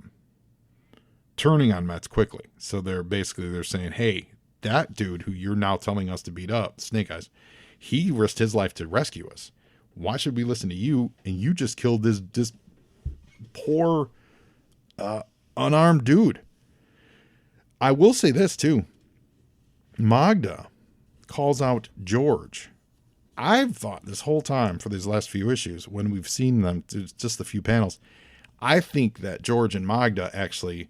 turning on Metz quickly. So they're saying, hey, that dude who you're now telling us to beat up, Snake Eyes, he risked his life to rescue us. Why should we listen to you? And you just killed this poor unarmed dude. I will say this too. Magda calls out George. I've thought this whole time for these last few issues, when we've seen them, just a few panels, I think that George and Magda actually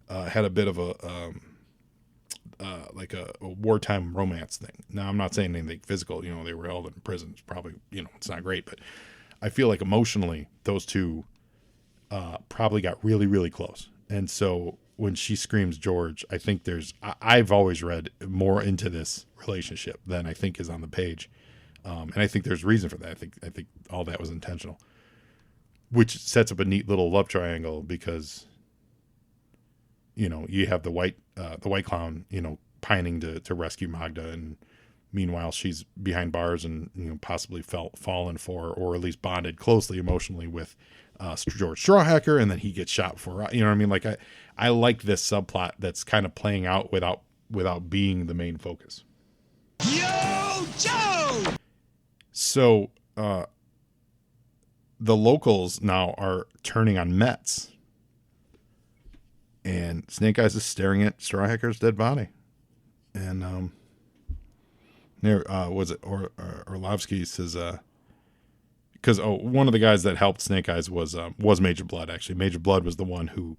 had a bit of a wartime romance thing. Now, I'm not saying anything physical. They were held in prison. It's probably, it's not great, but I feel like emotionally those two probably got really, really close. And so when she screams George, I think I've always read more into this relationship than I think is on the page. And I think there's reason for that. I think all that was intentional, which sets up a neat little love triangle because, you have the white clown, pining to rescue Magda. And meanwhile, she's behind bars and, possibly fallen for, or at least bonded closely emotionally with George Strawhacker. And then he gets shot for, you know what I mean? Like I like this subplot that's kind of playing out without being the main focus. Yo, Joe! So, the locals now are turning on Metz. And Snake Eyes is staring at Strawhacker's dead body. And, was it Orlovsky says, because one of the guys that helped Snake Eyes was Major Blood. Actually, Major Blood was the one who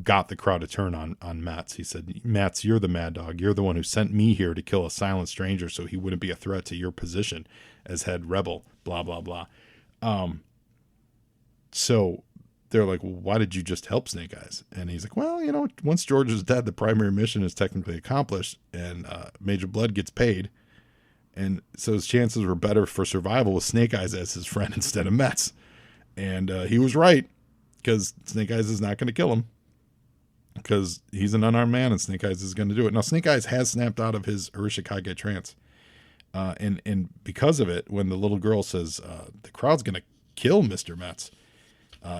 got the crowd to turn on Metz. He said, "Metz, you're the mad dog. You're the one who sent me here to kill a silent stranger so he wouldn't be a threat to your position as head rebel." Blah blah blah. So they're like, "Well, why did you just help Snake Eyes?" And he's like, "Well, once George is dead, the primary mission is technically accomplished, and Major Blood gets paid." And so his chances were better for survival with Snake Eyes as his friend instead of Metz. And he was right, because Snake Eyes is not going to kill him, because he's an unarmed man and Snake Eyes is going to do it. Now, Snake Eyes has snapped out of his Arishikage trance. And because of it, when the little girl says, the crowd's going to kill Mr. Metz,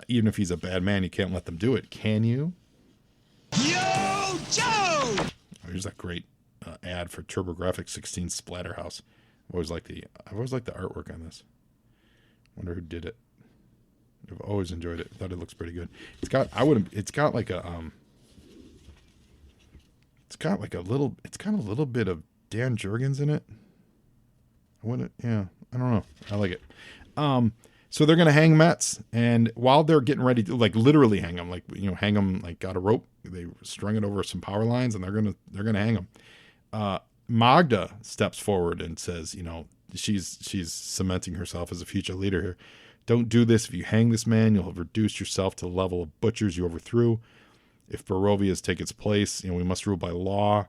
even if he's a bad man, you can't let them do it. Can you? Yo, Joe! Here's that great ad for TurboGrafx 16 Splatterhouse. I've always liked the artwork on this. Wonder who did it. I've always enjoyed it. Thought it looks pretty good. It's got a little bit of Dan Jurgens in it. I don't know. I like it. So they're gonna hang Metz, and while they're getting ready to literally hang him, hang him got a rope. They strung it over some power lines, and they're gonna hang him. Magda steps forward and says, she's cementing herself as a future leader here. "Don't do this. If you hang this man, you'll have reduced yourself to the level of butchers you overthrew. If Borovia's take its place, we must rule by law.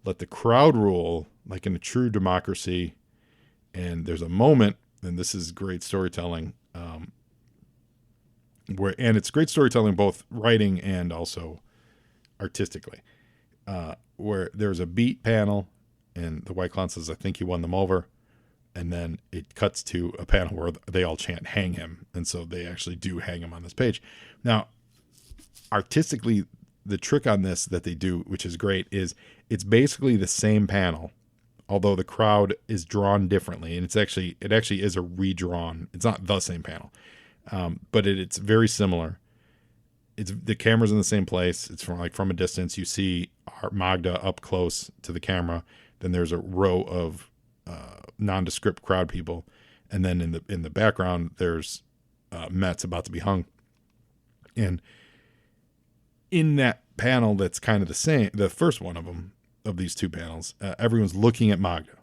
Let the crowd rule like in a true democracy." And there's a moment, and this is great storytelling, and it's great storytelling, both writing and also artistically, where there's a beat panel and the White Clown says, "I think you won them over." And then it cuts to a panel where they all chant, "Hang him." And so they actually do hang him on this page. Now, artistically, the trick on this that they do, which is great, is it's basically the same panel, although the crowd is drawn differently. And it actually is a redrawn. It's not the same panel, but it's very similar. It's the camera's in the same place. It's from a distance. You see Magda up close to the camera. Then there's a row of nondescript crowd people, and then in the background there's Metz about to be hung. And in that panel, that's kind of the same, the first one of these two panels, everyone's looking at Magda,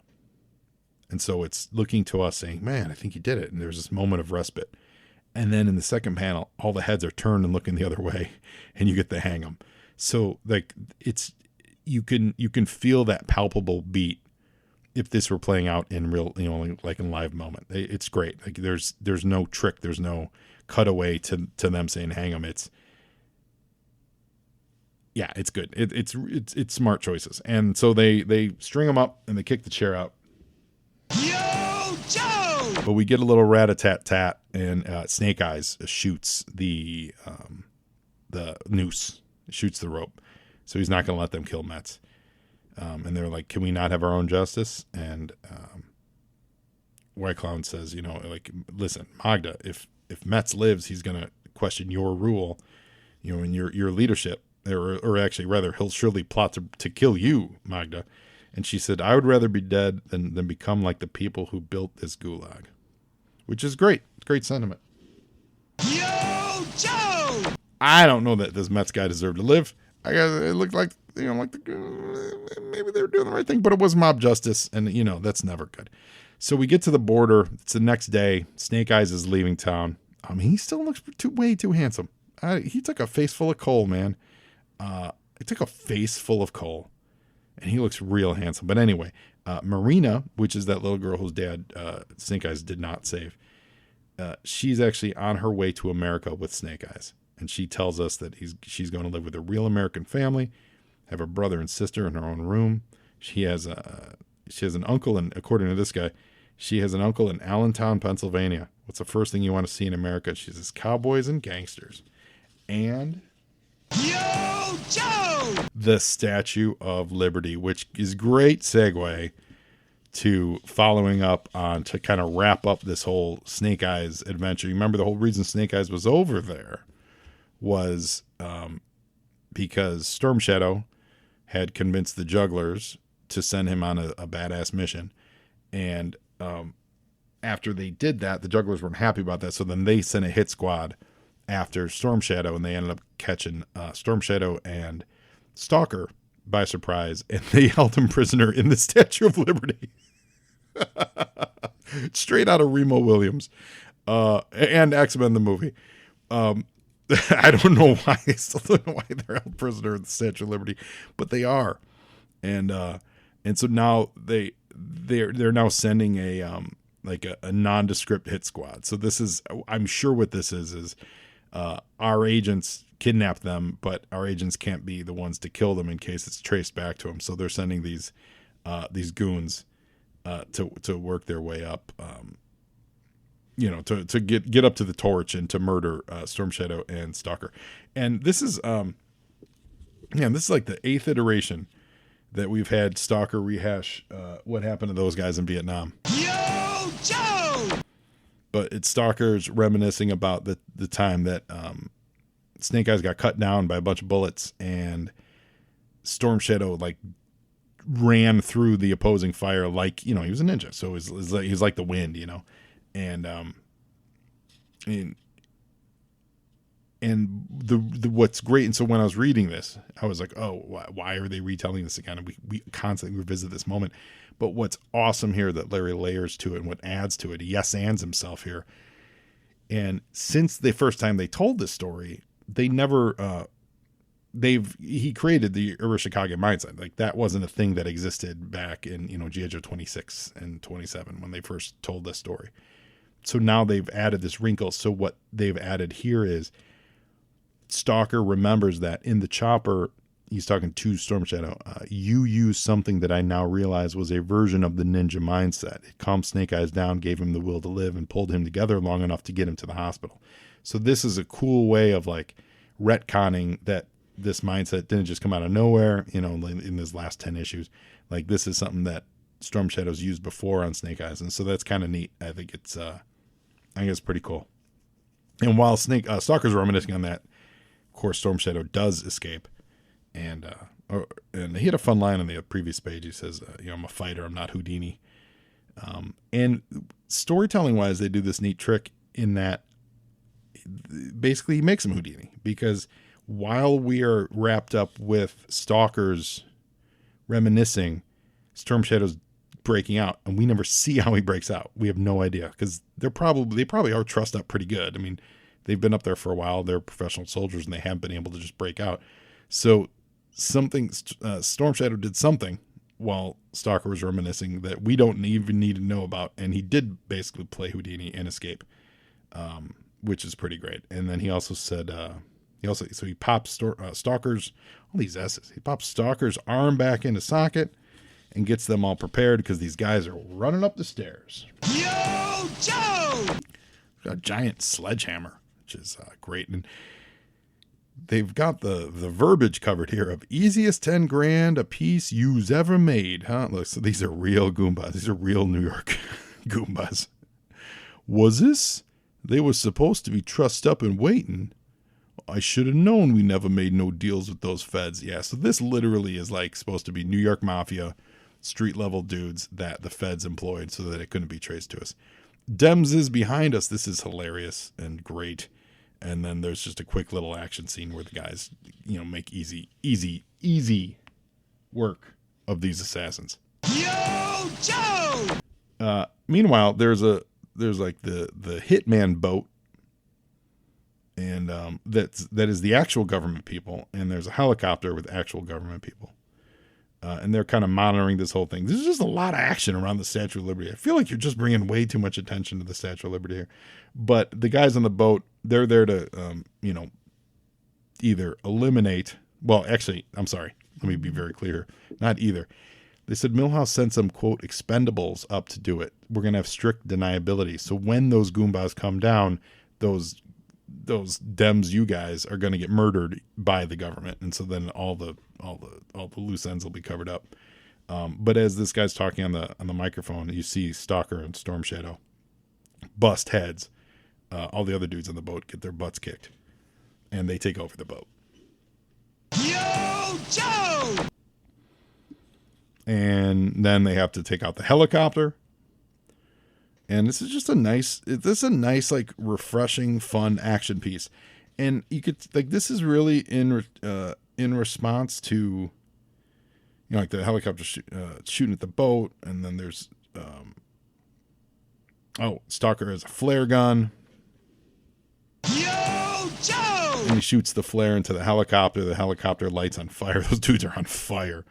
and so it's looking to us saying, "Man, I think you did it." And there's this moment of respite. And then in the second panel, all the heads are turned and looking the other way, and you get to hang them. So you can feel that palpable beat if this were playing out in real, like in live moment. It's great. Like there's no trick. There's no cutaway to them saying hang them. It's good. It's smart choices. And so they string them up and they kick the chair out. Yo, Joe! But we get a little rat-a-tat-tat, and Snake Eyes shoots the noose, shoots the rope. So he's not going to let them kill Metz. And they're like, can we not have our own justice? And White Clown says, you know, like, listen, Magda, if Metz lives, he's going to question your rule, you know, and your leadership. Or actually, rather, he'll surely plot to kill you, Magda. And she said, I would rather be dead than become like the people who built this gulag. Which is great. Great sentiment. Yo, Joe! I don't know that this Metz guy deserved to live. I guess it looked like, you know, like maybe they were doing the right thing, but it was mob justice, and, you know, that's never good. So we get to the border. It's the next day. Snake Eyes is leaving town. He still looks way too handsome. He took a face full of coal, man. He took a face full of coal, and he looks real handsome. But anyway, Marina, which is that little girl whose dad Snake Eyes did not save, she's actually on her way to America with Snake Eyes. And she tells us that she's going to live with a real American family, have a brother and sister in her own room. She has an uncle, and according to this guy, she has an uncle in Allentown, Pennsylvania. What's the first thing you want to see in America? She says cowboys and gangsters. And Yo, Joe! the Statue of Liberty, which is great segue to following up on, to kind of wrap up this whole Snake Eyes adventure. You remember the whole reason Snake Eyes was over there was because Storm Shadow had convinced the jugglers to send him on a badass mission. And after they did that, the jugglers weren't happy about that. So then they sent a hit squad after Storm Shadow, and they ended up catching Storm Shadow and Stalker by surprise, and they held him prisoner in the Statue of Liberty. Straight out of Remo Williams and X-Men the movie. I don't know why. I still don't know why they're held prisoner in the Statue of Liberty, but they are. And so now they're now sending a nondescript hit squad. So this is, I'm sure what this is our agents kidnap them, but our agents can't be the ones to kill them in case it's traced back to them. So they're sending these goons to work their way up, to get up to the torch and to murder Storm Shadow and Stalker. And this is this is like the 8th iteration that we've had Stalker rehash what happened to those guys in Vietnam. Yo, Joe! But it's Stalker's reminiscing about the time that Snake Eyes got cut down by a bunch of bullets, and Storm Shadow like ran through the opposing fire like, he was a ninja. So he's like the wind, and the what's great. And so when I was reading this, I was like, oh, why are they retelling this again? And we constantly revisit this moment. But what's awesome here that Larry layers to it, and what adds to it, he yes-ands himself here. And since the first time they told this story, they never, he created the Arashikage mindset. Like, that wasn't a thing that existed back in, G.I. Joe 26 and 27 when they first told this story. So now they've added this wrinkle. So what they've added here is Stalker remembers that in the chopper, he's talking to Storm Shadow, you used something that I now realize was a version of the ninja mindset. It calmed Snake Eyes down, gave him the will to live, and pulled him together long enough to get him to the hospital. So this is a cool way of like retconning that this mindset didn't just come out of nowhere, in his last 10 issues. Like, this is something that Storm Shadow's used before on Snake Eyes. And so that's kind of neat. I think it's pretty cool. And while Stalker's reminiscing on that, of course, Storm Shadow does escape. And he had a fun line on the previous page. He says, I'm a fighter. I'm not Houdini. And storytelling wise, they do this neat trick in that basically he makes him Houdini, because while we are wrapped up with Stalker's reminiscing, Storm Shadow's breaking out, and we never see how he breaks out. We have no idea, because they probably are trussed up pretty good. I mean, they've been up there for a while. They're professional soldiers, and they have been able to just break out. So Storm Shadow did something while Stalker was reminiscing that we don't even need to know about, and he did basically play Houdini and escape, which is pretty great. And then he also said, he pops Stalker's, all these S's, he pops Stalker's arm back into socket and gets them all prepared because these guys are running up the stairs. Yo, Joe! A giant sledgehammer, which is great. And they've got the verbiage covered here of easiest 10 grand a piece you's ever made, huh? Look, so these are real Goombas. These are real New York Goombas. Was this? They was supposed to be trussed up and waiting. I should have known we never made no deals with those feds. Yeah, so this literally is like supposed to be New York Mafia, street level dudes that the feds employed so that it couldn't be traced to us. Dems is behind us. This is hilarious and great. And then there's just a quick little action scene where the guys, make easy work of these assassins. Yo, Joe! Meanwhile, there's like the hitman boat, and that is the actual government people, and there's a helicopter with actual government people. And they're kind of monitoring this whole thing. There's just a lot of action around the Statue of Liberty. I feel like you're just bringing way too much attention to the Statue of Liberty here. But the guys on the boat, they're there to, either eliminate. Well, actually, I'm sorry. Let me be very clear. Not either. They said Milhouse sent some, quote, expendables up to do it. We're going to have strict deniability. So when those Goombas come down, those Dems, you guys, are going to get murdered by the government, and so then all the loose ends will be covered up. But as this guy's talking on the microphone, you see Stalker and Storm Shadow bust heads. All the other dudes on the boat get their butts kicked, and they take over the boat. Yo, Joe! And then they have to take out the helicopter. And this is just a nice, like refreshing, fun action piece. And you could this is really in response to, like the helicopter shooting at the boat. And then there's, Stalker has a flare gun. Yo, Joe! And he shoots the flare into the helicopter. The helicopter lights on fire. Those dudes are on fire.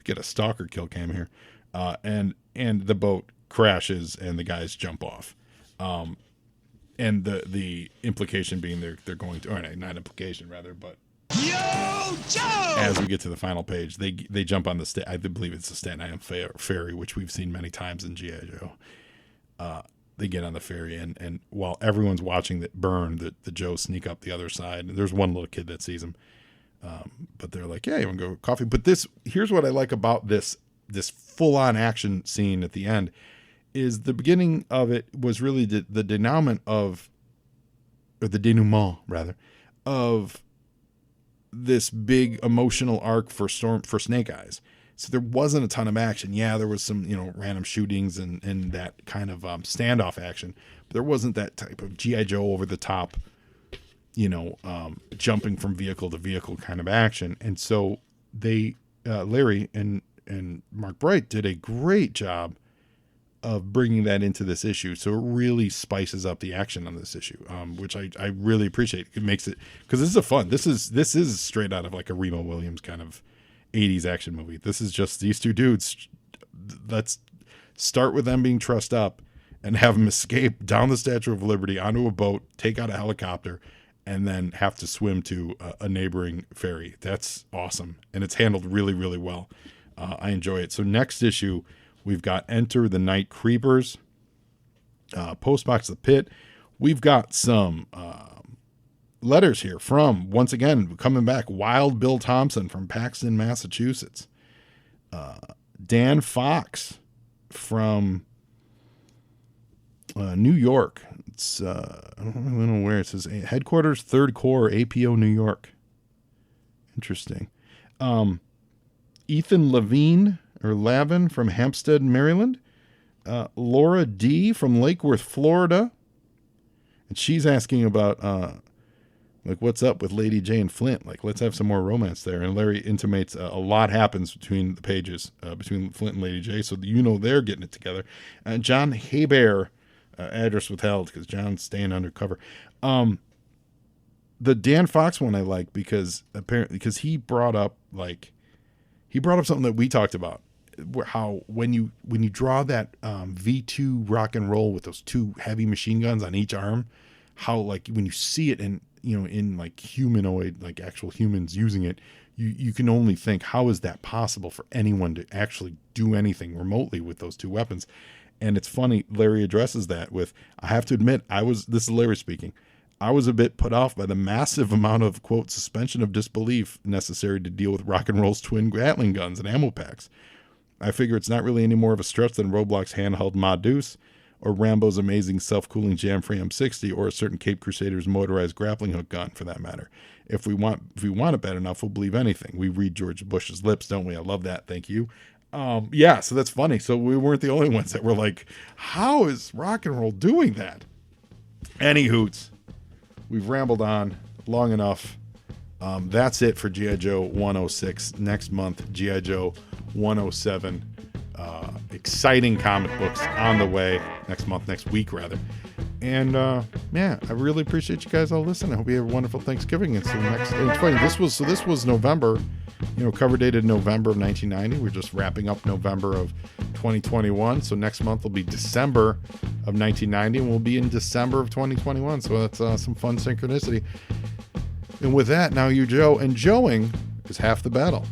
Get a Stalker kill cam here. And the boat crashes and the guys jump off. And the implication being they're going to, or not implication rather, but Yo, Joe! as we get to the final page, they jump on the I believe it's the Staten Island ferry, which we've seen many times in G.I. Joe. They get on the ferry, and while everyone's watching that burn, the Joe sneak up the other side. And there's one little kid that sees him, but they're like, "Yeah, you want to go coffee?" But here's what I like about this full on action scene at the end. Is the beginning of it was really the denouement of, or the denouement rather, of this big emotional arc for Snake Eyes. So there wasn't a ton of action. Yeah, there was some, random shootings and that kind of standoff action, but there wasn't that type of G.I. Joe over the top, jumping from vehicle to vehicle kind of action. And so they, Larry and Mark Bright did a great job of bringing that into this issue. So it really spices up the action on this issue, which I really appreciate. It makes it, because this is a fun, this is straight out of like a Remo Williams kind of 80s action movie. This is just these two dudes. Let's start with them being trussed up and have them escape down the Statue of Liberty onto a boat, take out a helicopter, and then have to swim to a neighboring ferry. That's awesome. And it's handled really, really well. I enjoy it. So next issue, we've got Enter the Night Creepers, Postbox the Pit. We've got some letters here from, once again, coming back, Wild Bill Thompson from Paxton, Massachusetts. Dan Fox from New York. It's I don't really know where it says. Headquarters, 3rd Corps, APO, New York. Interesting. Ethan Levine or Lavin from Hampstead, Maryland. Laura D from Lake Worth, Florida. And she's asking about what's up with Lady Jane Flint? Let's have some more romance there. And Larry intimates a lot happens between the pages, between Flint and Lady J, so they're getting it together. John Hebert, address withheld because John's staying undercover. The Dan Fox one I like because he brought up something that we talked about, how when you draw that V2 rock and roll with those two heavy machine guns on each arm, how when you see it in humanoid, actual humans using it, you can only think, how is that possible for anyone to actually do anything remotely with those two weapons? And it's funny, Larry addresses that with, I have to admit, this is Larry speaking, I was a bit put off by the massive amount of, quote, suspension of disbelief necessary to deal with rock and roll's twin Gatling guns and ammo packs. I figure it's not really any more of a stretch than Roblox's handheld Ma Deuce, or Rambo's amazing self-cooling jam-free M60, or a certain Cape Crusader's motorized grappling hook gun, for that matter. If we want it bad enough, we'll believe anything. We read George Bush's lips, don't we? I love that. Thank you. Yeah, so that's funny. So we weren't the only ones that were like, how is rock and roll doing that? Any hoots. We've rambled on long enough. That's it for G.I. Joe 106. Next month, G.I. Joe 107. Exciting comic books on the way next week rather. And yeah, I really appreciate you guys all listening. I hope you have a wonderful Thanksgiving. And it's funny, this was November, cover dated November of 1990. We're just wrapping up November of 2021. So next month will be December of 1990, and we'll be in December of 2021. So that's some fun synchronicity. And with that, now you Joe, and Joeing is half the battle.